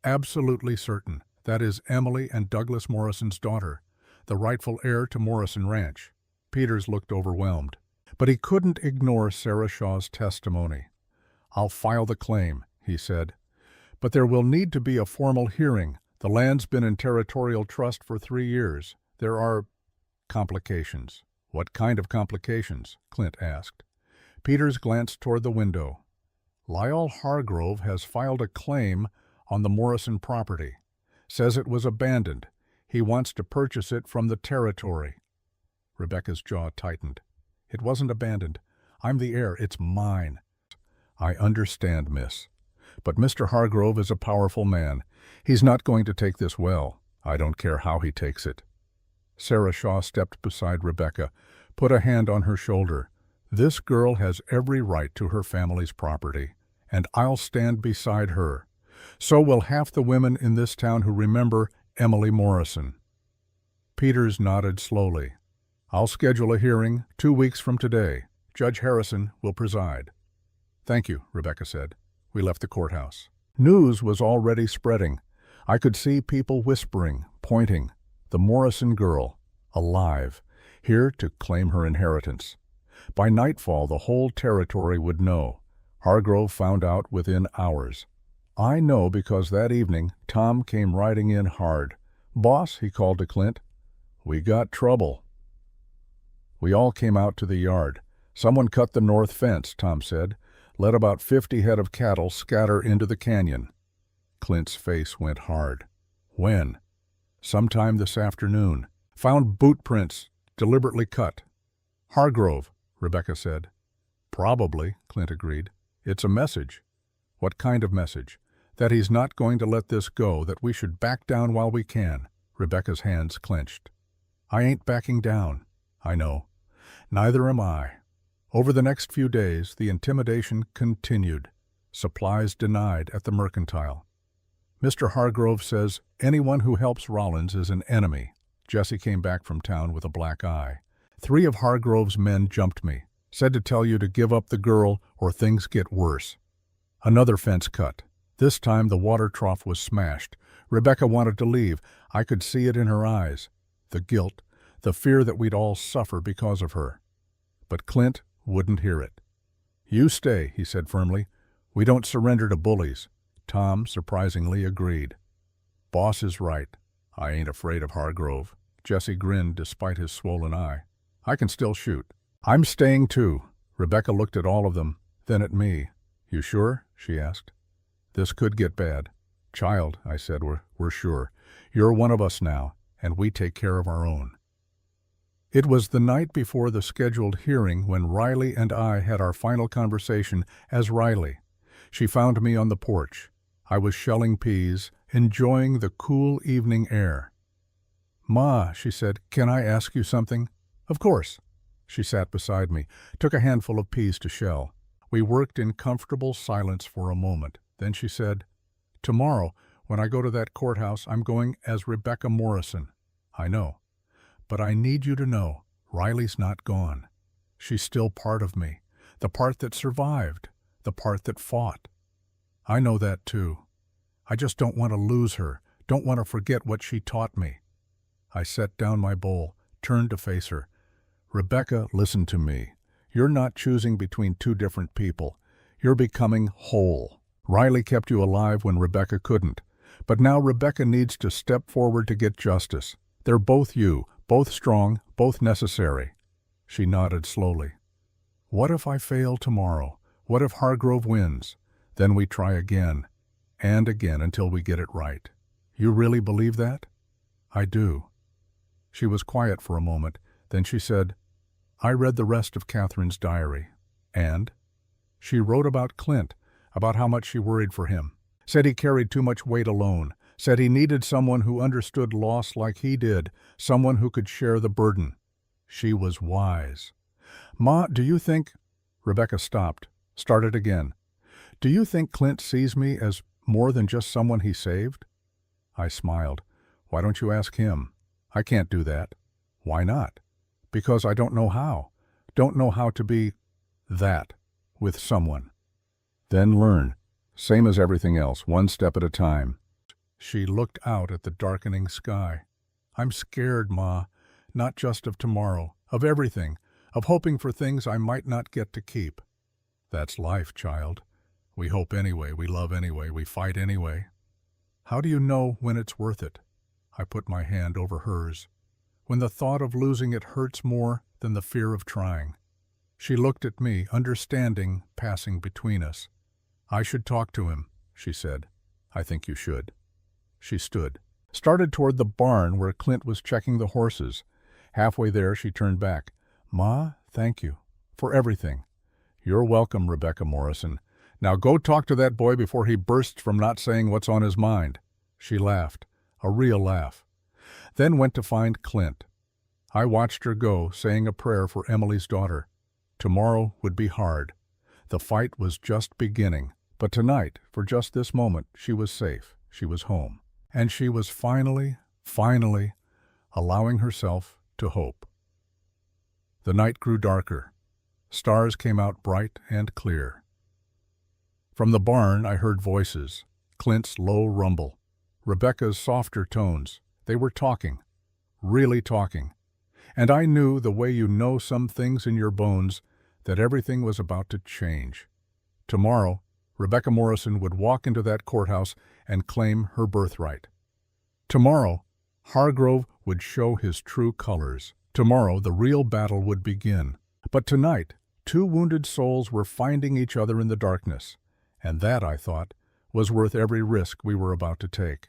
"Absolutely certain. That is Emily and Douglas Morrison's daughter, the rightful heir to Morrison Ranch." Peters looked overwhelmed, but he couldn't ignore Sarah Shaw's testimony. "I'll file the claim," he said. "But there will need to be a formal hearing. The land's been in territorial trust for 3 years. There are complications." "What kind of complications?" Clint asked. Peters glanced toward the window. "Lyle Hargrove has filed a claim on the Morrison property. Says it was abandoned. He wants to purchase it from the territory." Rebecca's jaw tightened. "It wasn't abandoned. I'm the heir. It's mine." "I understand, miss. But Mr. Hargrove is a powerful man. He's not going to take this well. I don't care how he takes it." Sarah Shaw stepped beside Rebecca, put a hand on her shoulder. "This girl has every right to her family's property, and I'll stand beside her. So will half the women in this town who remember Emily Morrison." Peters nodded slowly. "I'll schedule a hearing 2 weeks from today. Judge Harrison will preside." "Thank you," Rebecca said. We left the courthouse. News was already spreading. I could see people whispering, pointing. The Morrison girl, alive, here to claim her inheritance. By nightfall, the whole territory would know. Hargrove found out within hours. I know because that evening, Tom came riding in hard. "Boss," he called to Clint, "we got trouble." We all came out to the yard. "Someone cut the north fence," Tom said. "Let about 50 head of cattle scatter into the canyon." Clint's face went hard. "When?" "Sometime this afternoon. Found boot prints, deliberately cut." "Hargrove," Rebecca said. "Probably," Clint agreed. "It's a message." "What kind of message?" "That he's not going to let this go, that we should back down while we can." Rebecca's hands clenched. "I ain't backing down." "I know. Neither am I." Over the next few days, the intimidation continued. Supplies denied at the mercantile. Mr. Hargrove says anyone who helps Rollins is an enemy. Jesse came back from town with a black eye. 3 of Hargrove's men jumped me, said to tell you to give up the girl or things get worse. Another fence cut. This time the water trough was smashed. Rebecca wanted to leave. I could see it in her eyes. The guilt, the fear that we'd all suffer because of her. But Clint wouldn't hear it. "You stay," he said firmly. "We don't surrender to bullies." Tom surprisingly agreed. "Boss is right. I ain't afraid of Hargrove." Jesse grinned despite his swollen eye. "I can still shoot." "I'm staying too." Rebecca looked at all of them, then at me. "You sure?" she asked. "This could get bad." "Child," I said, we're sure. You're one of us now, and we take care of our own." It was the night before the scheduled hearing when Riley and I had our final conversation as Riley. She found me on the porch. I was shelling peas, enjoying the cool evening air. "Ma," she said, "can I ask you something?" "Of course." She sat beside me, took a handful of peas to shell. We worked in comfortable silence for a moment. Then she said, "Tomorrow, when I go to that courthouse, I'm going as Rebecca Morrison." "I know. But I need you to know, Riley's not gone. She's still part of me, the part that survived, the part that fought." "I know that too. I just don't want to lose her, don't want to forget what she taught me." I set down my bowl, turned to face her. "Rebecca, listen to me. You're not choosing between 2 different people. You're becoming whole. Riley kept you alive when Rebecca couldn't. But now Rebecca needs to step forward to get justice. They're both you, both strong, both necessary." She nodded slowly. "What if I fail tomorrow? What if Hargrove wins? Then we try again, and again until we get it right." "You really believe that?" "I do." She was quiet for a moment. Then she said, "I read the rest of Catherine's diary." "And?" "She wrote about Clint, about how much she worried for him. Said he carried too much weight alone. Said he needed someone who understood loss like he did, someone who could share the burden." She was wise. "Ma, do you think—" Rebecca stopped, started again. "Do you think Clint sees me as more than just someone he saved?" I smiled. "Why don't you ask him?" "I can't do that." "Why not?" "Because I don't know how. Don't know how to be that with someone." "Then learn. Same as everything else, one step at a time." She looked out at the darkening sky. "I'm scared, Ma, not just of tomorrow, of everything, of hoping for things I might not get to keep." "That's life, child. We hope anyway, we love anyway, we fight anyway." "How do you know when it's worth it?" I put my hand over hers. "When the thought of losing it hurts more than the fear of trying." She looked at me, understanding passing between us. "I should talk to him," she said. "I think you should." She stood, started toward the barn where Clint was checking the horses. Halfway there, she turned back. "Ma, thank you for everything." "You're welcome, Rebecca Morrison. Now go talk to that boy before he bursts from not saying what's on his mind." She laughed, a real laugh, then went to find Clint. I watched her go, saying a prayer for Emily's daughter. Tomorrow would be hard. The fight was just beginning. But tonight, for just this moment, she was safe. She was home. And she was finally allowing herself to hope. The night grew darker. Stars came out bright and clear. From the barn I heard voices, Clint's low rumble, Rebecca's softer tones. They were talking, really talking. And I knew, the way you know some things in your bones, that everything was about to change. Tomorrow, Rebecca Morrison would walk into that courthouse and claim her birthright. Tomorrow, Hargrove would show his true colors. Tomorrow, the real battle would begin. But tonight, 2 wounded souls were finding each other in the darkness. And that, I thought, was worth every risk we were about to take.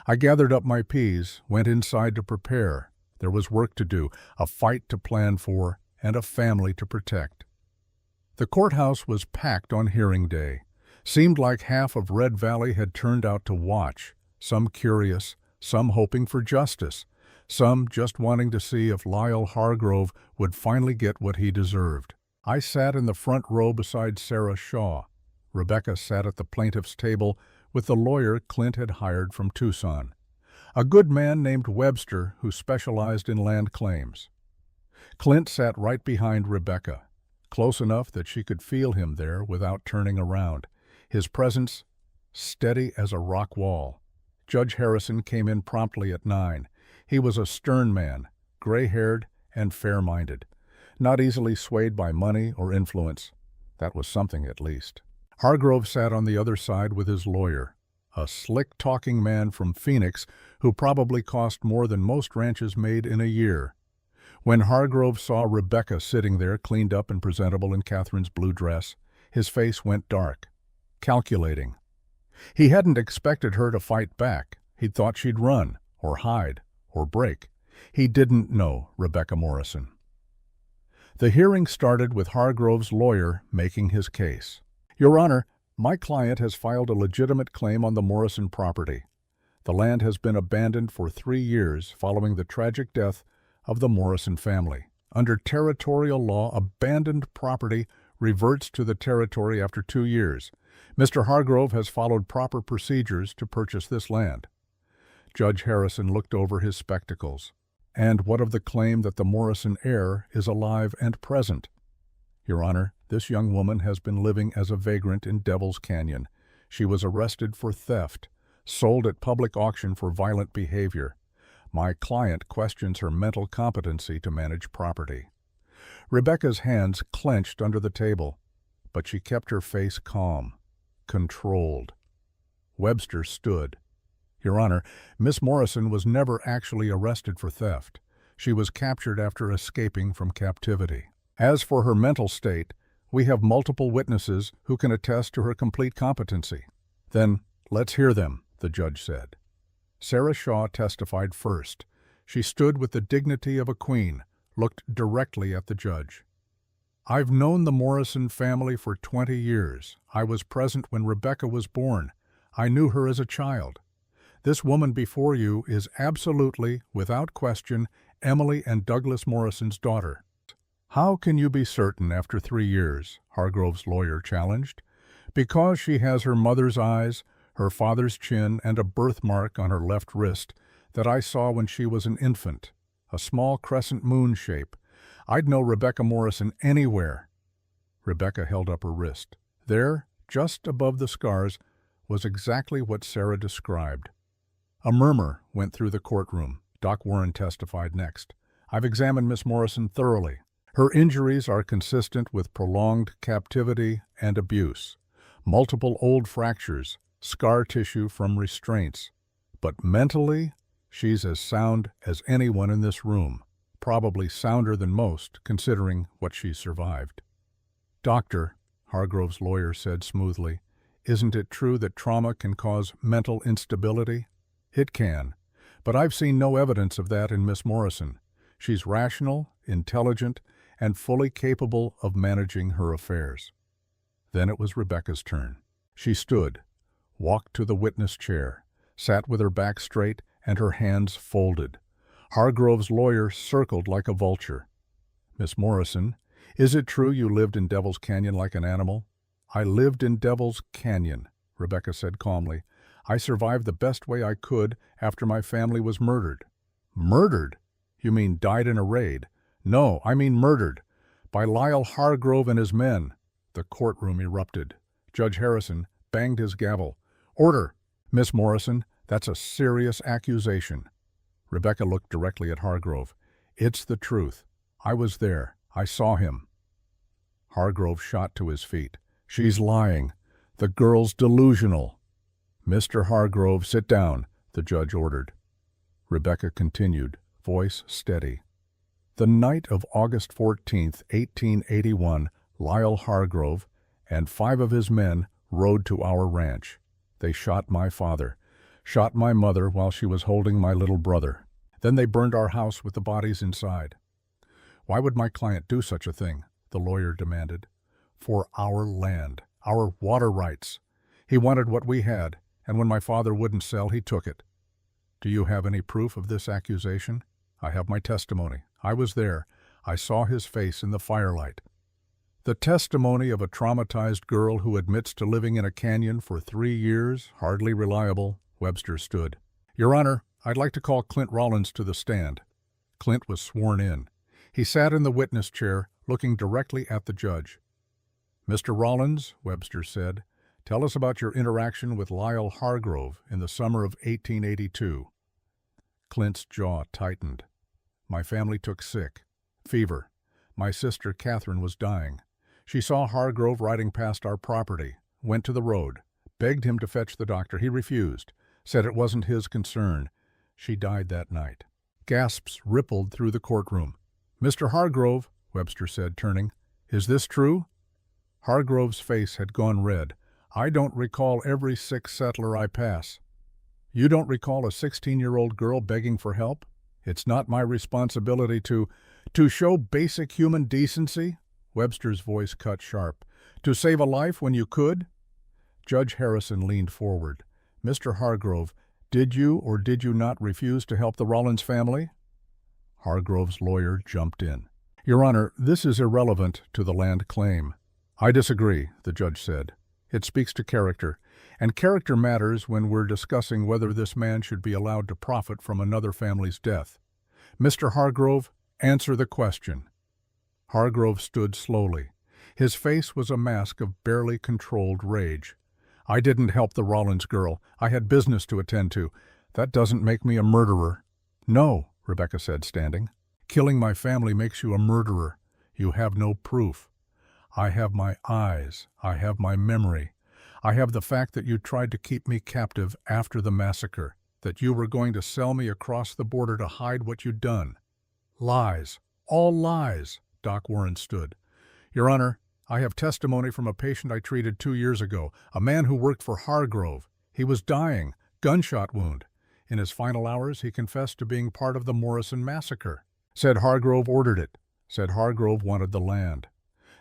I gathered up my peas, went inside to prepare. There was work to do, a fight to plan for, and a family to protect. The courthouse was packed on hearing day. Seemed like half of Red Valley had turned out to watch, some curious, some hoping for justice, some just wanting to see if Lyle Hargrove would finally get what he deserved. I sat in the front row beside Sarah Shaw. Rebecca sat at the plaintiff's table with the lawyer Clint had hired from Tucson, a good man named Webster who specialized in land claims. Clint sat right behind Rebecca, close enough that she could feel him there without turning around, his presence steady as a rock wall. Judge Harrison came in promptly at 9. He was a stern man, gray-haired and fair-minded, not easily swayed by money or influence. That was something, at least. Hargrove sat on the other side with his lawyer, a slick-talking man from Phoenix who probably cost more than most ranches made in a year. When Hargrove saw Rebecca sitting there cleaned up and presentable in Catherine's blue dress, his face went dark, calculating. He hadn't expected her to fight back. He'd thought she'd run, or hide, or break. He didn't know Rebecca Morrison. The hearing started with Hargrove's lawyer making his case. Your Honor, my client has filed a legitimate claim on the Morrison property. The land has been abandoned for 3 years following the tragic death of the Morrison family. Under territorial law, abandoned property reverts to the territory after 2 years. Mr. Hargrove has followed proper procedures to purchase this land. Judge Harrison looked over his spectacles. And what of the claim that the Morrison heir is alive and present? Your Honor, this young woman has been living as a vagrant in Devil's Canyon. She was arrested for theft, sold at public auction for violent behavior. My client questions her mental competency to manage property. Rebecca's hands clenched under the table, but she kept her face calm, controlled. Webster stood. Your Honor, Miss Morrison was never actually arrested for theft. She was captured after escaping from captivity. As for her mental state, we have multiple witnesses who can attest to her complete competency. Then let's hear them, the judge said. Sarah Shaw testified first. She stood with the dignity of a queen, looked directly at the judge. I've known the Morrison family for 20 years. I was present when Rebecca was born. I knew her as a child. This woman before you is absolutely, without question, Emily and Douglas Morrison's daughter. How can you be certain after 3 years? Hargrove's lawyer challenged. Because she has her mother's eyes, her father's chin, and a birthmark on her left wrist that I saw when she was an infant, a small crescent moon shape. I'd know Rebecca Morrison anywhere. Rebecca held up her wrist. There, just above the scars, was exactly what Sarah described. A murmur went through the courtroom. Doc Warren testified next. I've examined Miss Morrison thoroughly. Her injuries are consistent with prolonged captivity and abuse, multiple old fractures, scar tissue from restraints. But mentally, she's as sound as anyone in this room, probably sounder than most, considering what she survived. Doctor, Hargrove's lawyer said smoothly, isn't it true that trauma can cause mental instability? It can, but I've seen no evidence of that in Miss Morrison. She's rational, intelligent, and fully capable of managing her affairs. Then it was Rebecca's turn. She stood, walked to the witness chair, sat with her back straight and her hands folded. Hargrove's lawyer circled like a vulture. Miss Morrison, is it true you lived in Devil's Canyon like an animal? I lived in Devil's Canyon, Rebecca said calmly. I survived the best way I could after my family was murdered. Murdered? You mean died in a raid? No, I mean murdered. By Lyle Hargrove and his men. The courtroom erupted. Judge Harrison banged his gavel. Order! Miss Morrison, that's a serious accusation. Rebecca looked directly at Hargrove. It's the truth. I was there. I saw him. Hargrove shot to his feet. She's lying. The girl's delusional. Mr. Hargrove, sit down, the judge ordered. Rebecca continued, voice steady. The night of August 14th, 1881, Lyle Hargrove and 5 of his men rode to our ranch. They shot my father, shot my mother while she was holding my little brother. Then they burned our house with the bodies inside. Why would my client do such a thing? The lawyer demanded. For our land, our water rights. He wanted what we had, and when my father wouldn't sell, he took it. Do you have any proof of this accusation? I have my testimony. I was there. I saw his face in the firelight. The testimony of a traumatized girl who admits to living in a canyon for 3 years, hardly reliable, Webster stood. Your Honor, I'd like to call Clint Rollins to the stand. Clint was sworn in. He sat in the witness chair, looking directly at the judge. Mr. Rollins, Webster said, tell us about your interaction with Lyle Hargrove in the summer of 1882. Clint's jaw tightened. My family took sick. Fever. My sister Catherine was dying. She saw Hargrove riding past our property, went to the road, begged him to fetch the doctor. He refused, said it wasn't his concern. She died that night. Gasps rippled through the courtroom. Mr. Hargrove, Webster said, turning, is this true? Hargrove's face had gone red. I don't recall every sick settler I pass. You don't recall a 16-year-old girl begging for help? It's not my responsibility to show basic human decency? Webster's voice cut sharp. To save a life when you could? Judge Harrison leaned forward. Mr. Hargrove, did you or did you not refuse to help the Rollins family? Hargrove's lawyer jumped in. Your Honor, this is irrelevant to the land claim. I disagree, the judge said. It speaks to character, and character matters when we're discussing whether this man should be allowed to profit from another family's death. Mr. Hargrove, answer the question. Hargrove stood slowly. His face was a mask of barely controlled rage. I didn't help the Rollins girl. I had business to attend to. That doesn't make me a murderer. No, Rebecca said, standing. Killing my family makes you a murderer. You have no proof. I have my eyes. I have my memory. I have the fact that you tried to keep me captive after the massacre, that you were going to sell me across the border to hide what you'd done. Lies. All lies. Doc Warren stood. Your Honor, I have testimony from a patient I treated 2 years ago, a man who worked for Hargrove. He was dying, gunshot wound. In his final hours, he confessed to being part of the Morrison massacre. Said Hargrove ordered it. Said Hargrove wanted the land.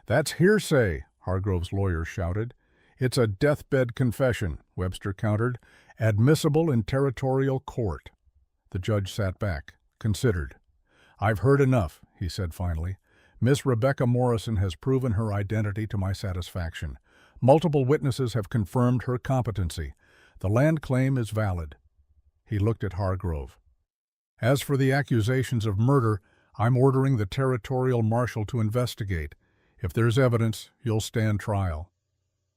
That's hearsay, Hargrove's lawyer shouted. It's a deathbed confession, Webster countered, admissible in territorial court. The judge sat back, considered. I've heard enough, he said finally. Miss Rebecca Morrison has proven her identity to my satisfaction. Multiple witnesses have confirmed her competency. The land claim is valid. He looked at Hargrove. As for the accusations of murder, I'm ordering the territorial marshal to investigate. If there's evidence, you'll stand trial.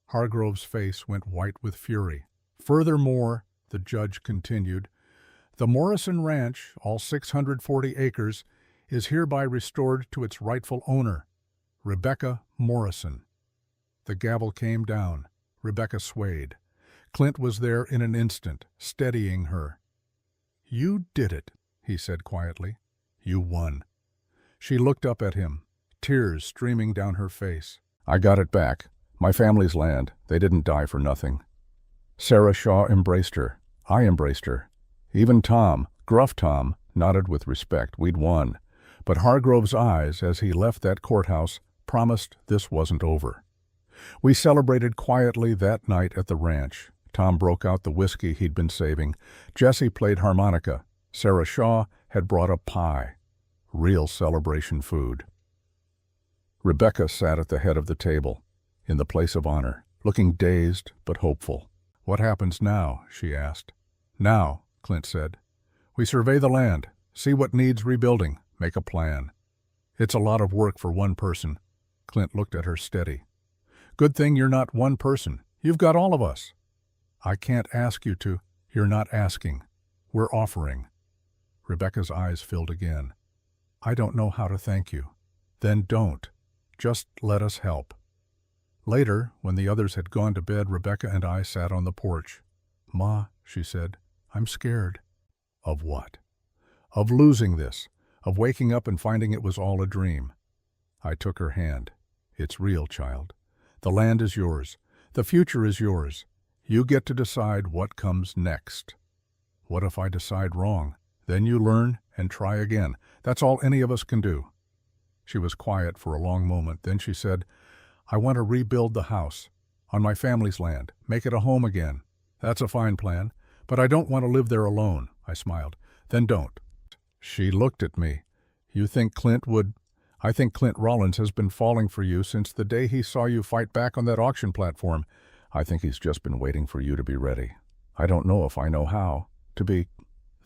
Hargrove's face went white with fury. Furthermore, the judge continued, the Morrison Ranch, all 640 acres, is hereby restored to its rightful owner, Rebecca Morrison. The gavel came down. Rebecca swayed. Clint was there in an instant, steadying her. You did it, he said quietly. You won. She looked up at him, tears streaming down her face. I got it back. My family's land. They didn't die for nothing. Sarah Shaw embraced her. I embraced her. Even Tom, gruff Tom, nodded with respect. We'd won. But Hargrove's eyes, as he left that courthouse, promised this wasn't over. We celebrated quietly that night at the ranch. Tom broke out the whiskey he'd been saving. Jessie played harmonica. Sarah Shaw had brought a pie. Real celebration food. Rebecca sat at the head of the table, in the place of honor, looking dazed but hopeful. What happens now? She asked. Now, Clint said. We survey the land, see what needs rebuilding, make a plan. It's a lot of work for one person. Clint looked at her steady. Good thing you're not one person. You've got all of us. I can't ask you to. You're not asking. We're offering. Rebecca's eyes filled again. I don't know how to thank you. Then don't. Just let us help. Later, when the others had gone to bed, Rebecca and I sat on the porch. Ma, she said, I'm scared. Of what? Of losing this, of waking up and finding it was all a dream. I took her hand. It's real, child. The land is yours. The future is yours. You get to decide what comes next. What if I decide wrong? Then you learn and try again. That's all any of us can do. She was quiet for a long moment. Then she said, I want to rebuild the house on my family's land, make it a home again. That's a fine plan, but I don't want to live there alone. I smiled. Then don't. She looked at me. You think Clint would? I think Clint Rollins has been falling for you since the day he saw you fight back on that auction platform. I think he's just been waiting for you to be ready. I don't know if I know how to be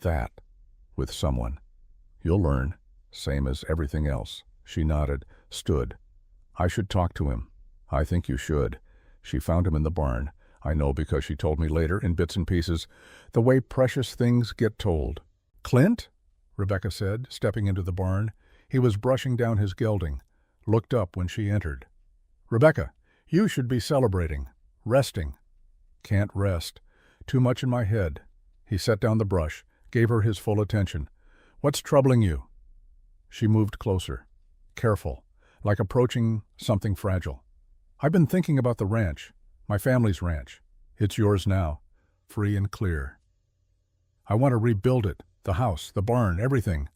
that with someone. You'll learn, same as everything else. She nodded, stood. I should talk to him. I think you should. She found him in the barn. I know because she told me later in bits and pieces, the way precious things get told. Clint? Rebecca said, stepping into the barn. He was brushing down his gelding, looked up when she entered. Rebecca, you should be celebrating, resting. Can't rest. Too much in my head. He set down the brush, gave her his full attention. What's troubling you? She moved closer, careful, like approaching something fragile. I've been thinking about the ranch, my family's ranch. It's yours now, free and clear. I want to rebuild it, the house, the barn, everything.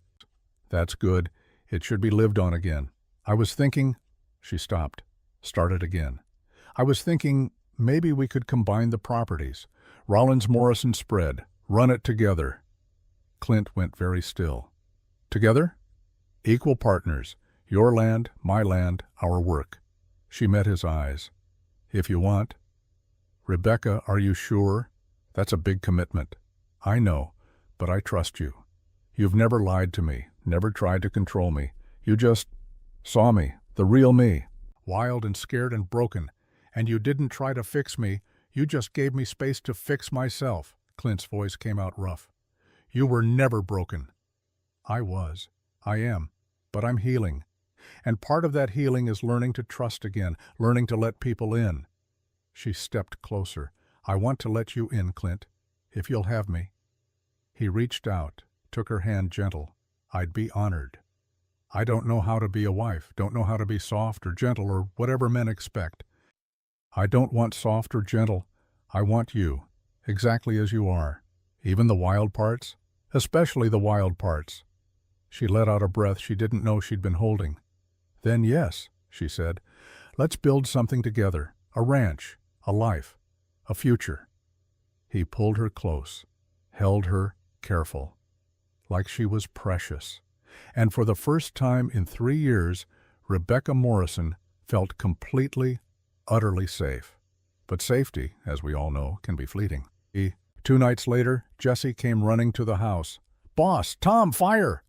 That's good. It should be lived on again. I was thinking, she stopped, started again. I was thinking maybe we could combine the properties. Rollins-Morrison spread, run it together. Clint went very still. Together? Equal partners. Your land, my land, our work. She met his eyes. If you want. Rebecca, are you sure? That's a big commitment. I know, but I trust you. You've never lied to me, never tried to control me. You just saw me, the real me, wild and scared and broken. And you didn't try to fix me, you just gave me space to fix myself. Clint's voice came out rough. You were never broken. I was. I am. But I'm healing. And part of that healing is learning to trust again, learning to let people in. She stepped closer. I want to let you in, Clint, if you'll have me. He reached out, took her hand gentle. I'd be honored. I don't know how to be a wife, don't know how to be soft or gentle or whatever men expect. I don't want soft or gentle. I want you, exactly as you are. Even the wild parts, especially the wild parts. She let out a breath she didn't know she'd been holding. Then yes, she said, let's build something together, a ranch, a life, a future. He pulled her close, held her careful, like she was precious. And for the first time in 3 years, Rebecca Morrison felt completely, utterly safe. But safety, as we all know, can be fleeting. 2 nights later, Jesse came running to the house. Boss, Tom, fire!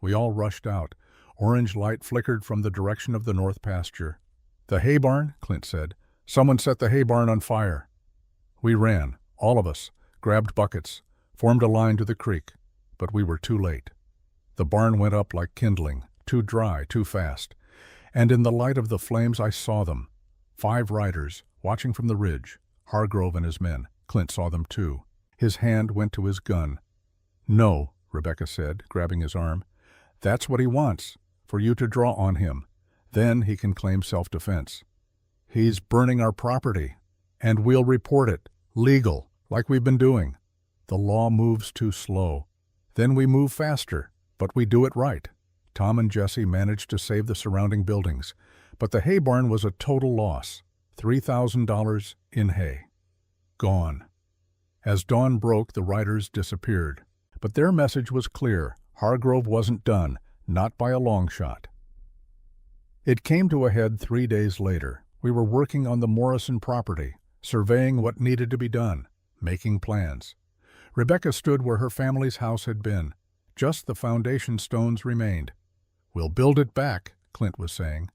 We all rushed out. Orange light flickered from the direction of the north pasture. The hay barn, Clint said. Someone set the hay barn on fire. We ran, all of us, grabbed buckets, formed a line to the creek, but we were too late. The barn went up like kindling, too dry, too fast. And in the light of the flames I saw them. 5 riders, watching from the ridge. Hargrove and his men. Clint saw them too. His hand went to his gun. No, Rebecca said, grabbing his arm. That's what he wants, for you to draw on him. Then he can claim self-defense. He's burning our property, and we'll report it, legal, like we've been doing. The law moves too slow. Then we move faster, but we do it right. Tom and Jesse managed to save the surrounding buildings, but the hay barn was a total loss. $3,000 in hay. Gone. As dawn broke, the riders disappeared. But their message was clear. Hargrove wasn't done, not by a long shot. It came to a head 3 days later. We were working on the Morrison property, surveying what needed to be done, making plans. Rebecca stood where her family's house had been. Just the foundation stones remained. We'll build it back, Clint was saying.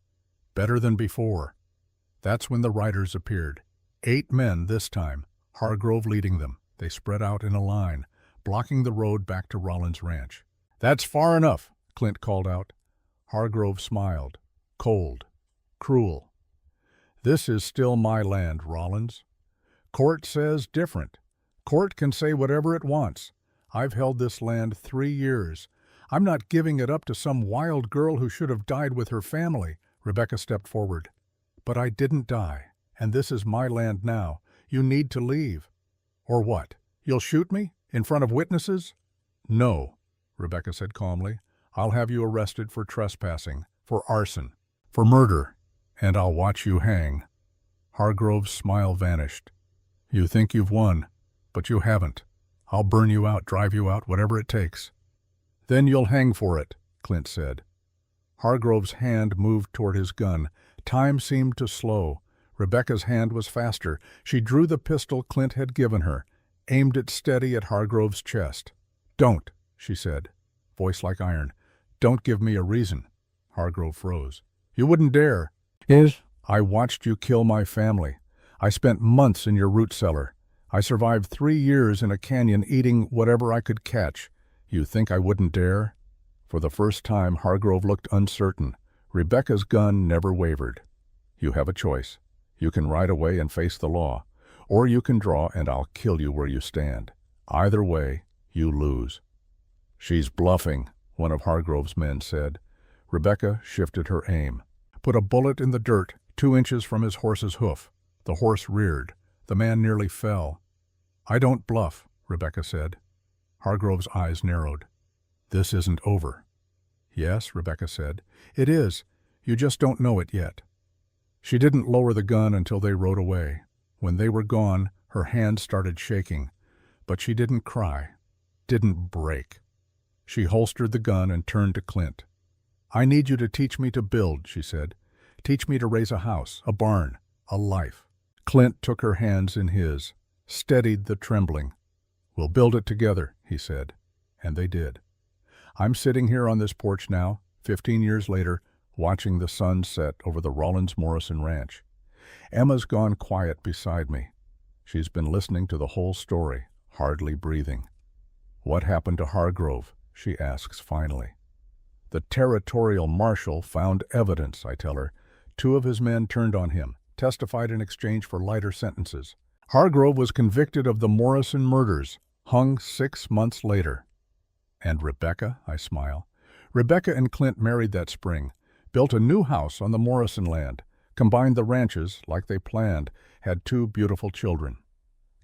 Better than before. That's when the riders appeared. 8 men this time, Hargrove leading them. They spread out in a line, blocking the road back to Rollins Ranch. That's far enough, Clint called out. Hargrove smiled. Cold. Cruel. This is still my land, Rollins. Court says different. Court can say whatever it wants. I've held this land 3 years. I'm not giving it up to some wild girl who should have died with her family. Rebecca stepped forward. But I didn't die, and this is my land now. You need to leave. Or what? You'll shoot me? In front of witnesses? No, Rebecca said calmly. I'll have you arrested for trespassing, for arson, for murder, and I'll watch you hang. Hargrove's smile vanished. You think you've won, but you haven't. I'll burn you out, drive you out, whatever it takes. Then you'll hang for it, Clint said. Hargrove's hand moved toward his gun. Time seemed to slow. Rebecca's hand was faster. She drew the pistol Clint had given her, aimed it steady at Hargrove's chest. "Don't," she said, voice like iron. "Don't give me a reason." Hargrove froze. "You wouldn't dare." "I watched you kill my family. I spent months in your root cellar. I survived 3 years in a canyon eating whatever I could catch. You think I wouldn't dare?" For the first time, Hargrove looked uncertain. Rebecca's gun never wavered. "You have a choice. You can ride away and face the law, or you can draw and I'll kill you where you stand. Either way, you lose." "She's bluffing," one of Hargrove's men said. Rebecca shifted her aim. Put a bullet in the dirt 2 inches from his horse's hoof. The horse reared. The man nearly fell. "I don't bluff," Rebecca said. Hargrove's eyes narrowed. "This isn't over." "Yes," Rebecca said. "It is. You just don't know it yet." She didn't lower the gun until they rode away. When they were gone, her hand started shaking. But she didn't cry, didn't break. She holstered the gun and turned to Clint. "I need you to teach me to build," she said. "Teach me to raise a house, a barn, a life." Clint took her hands in his, steadied the trembling. "We'll build it together," he said. And they did. I'm sitting here on this porch now, 15 years later, watching the sun set over the Rollins Morrison Ranch. Emma's gone quiet beside me. She's been listening to the whole story, hardly breathing. "What happened to Hargrove?" she asks finally. "The territorial marshal found evidence," I tell her. 2 of his men turned on him, testified in exchange for lighter sentences. Hargrove was convicted of the Morrison murders, hung 6 months later. "And Rebecca?" I smile. "Rebecca and Clint married that spring, built a new house on the Morrison land, combined the ranches like they planned, had 2 beautiful children.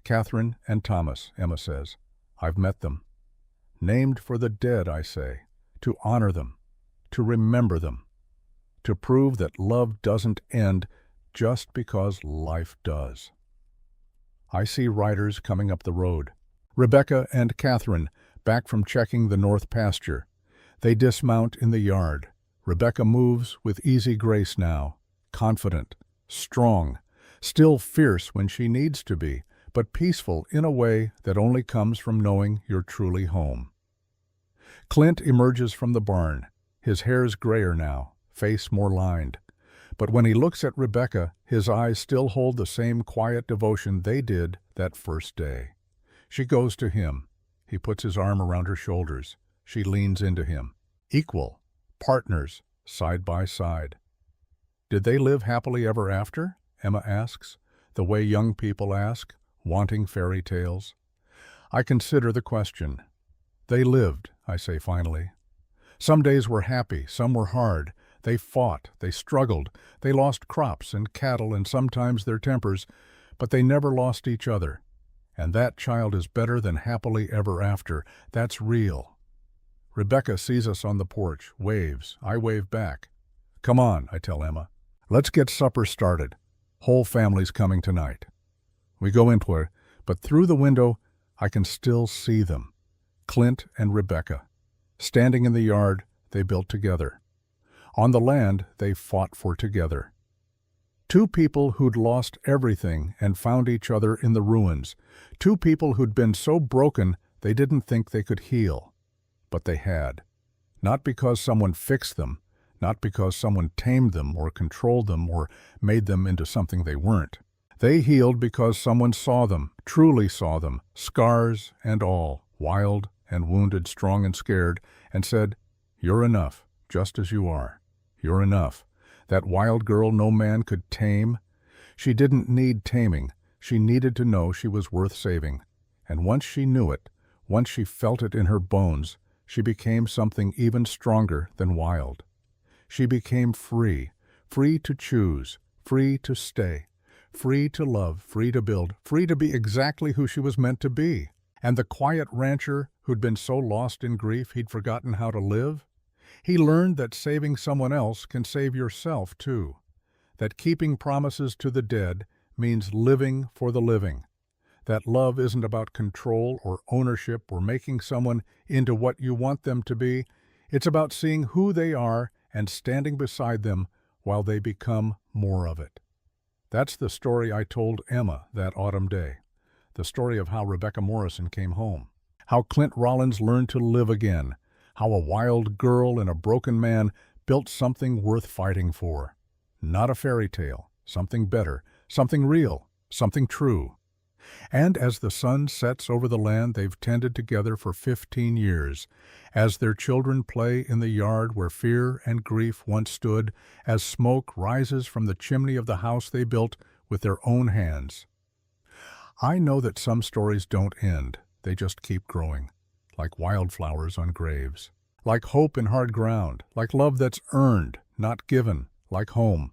Catherine and Thomas," Emma says. "I've met them. Named for the dead," I say, "to honor them, to remember them, to prove that love doesn't end just because life does." I see riders coming up the road. Rebecca and Catherine, back from checking the north pasture. They dismount in the yard. Rebecca moves with easy grace now, confident, strong, still fierce when she needs to be, but peaceful in a way that only comes from knowing you're truly home. Clint emerges from the barn. His hair's grayer now, face more lined. But when he looks at Rebecca, his eyes still hold the same quiet devotion they did that first day. She goes to him. He puts his arm around her shoulders. She leans into him. Equal, partners, side by side. "Did they live happily ever after?" Emma asks, the way young people ask, wanting fairy tales. I consider the question. "They lived," I say finally. "Some days were happy, some were hard. They fought, they struggled, they lost crops and cattle and sometimes their tempers, but they never lost each other. And that child is better than happily ever after. That's real." Rebecca sees us on the porch, waves. I wave back. "Come on," I tell Emma. "Let's get supper started. Whole family's coming tonight." We go into her, but through the window I can still see them. Clint and Rebecca. Standing in the yard they built together. On the land they fought for together. 2 people who'd lost everything and found each other in the ruins. 2 people who'd been so broken they didn't think they could heal. But they had. Not because someone fixed them, not because someone tamed them or controlled them or made them into something they weren't. They healed because someone saw them, truly saw them, scars and all, wild and wounded, strong and scared, and said, "You're enough, just as you are. You're enough. That wild girl no man could tame. She didn't need taming. She needed to know she was worth saving. And once she knew it, once she felt it in her bones, she became something even stronger than wild. She became free, free to choose, free to stay, free to love, free to build, free to be exactly who she was meant to be. And the quiet rancher who'd been so lost in grief he'd forgotten how to live, he learned that saving someone else can save yourself too. That keeping promises to the dead means living for the living. That love isn't about control or ownership or making someone into what you want them to be. It's about seeing who they are and standing beside them while they become more of it. That's the story I told Emma that autumn day. The story of how Rebecca Morrison came home. How Clint Rollins learned to live again. How a wild girl and a broken man built something worth fighting for. Not a fairy tale, something better, something real, something true. And as the sun sets over the land they've tended together for 15 years, as their children play in the yard where fear and grief once stood, as smoke rises from the chimney of the house they built with their own hands, I know that some stories don't end, they just keep growing, like wildflowers on graves, like hope in hard ground, like love that's earned, not given, like home.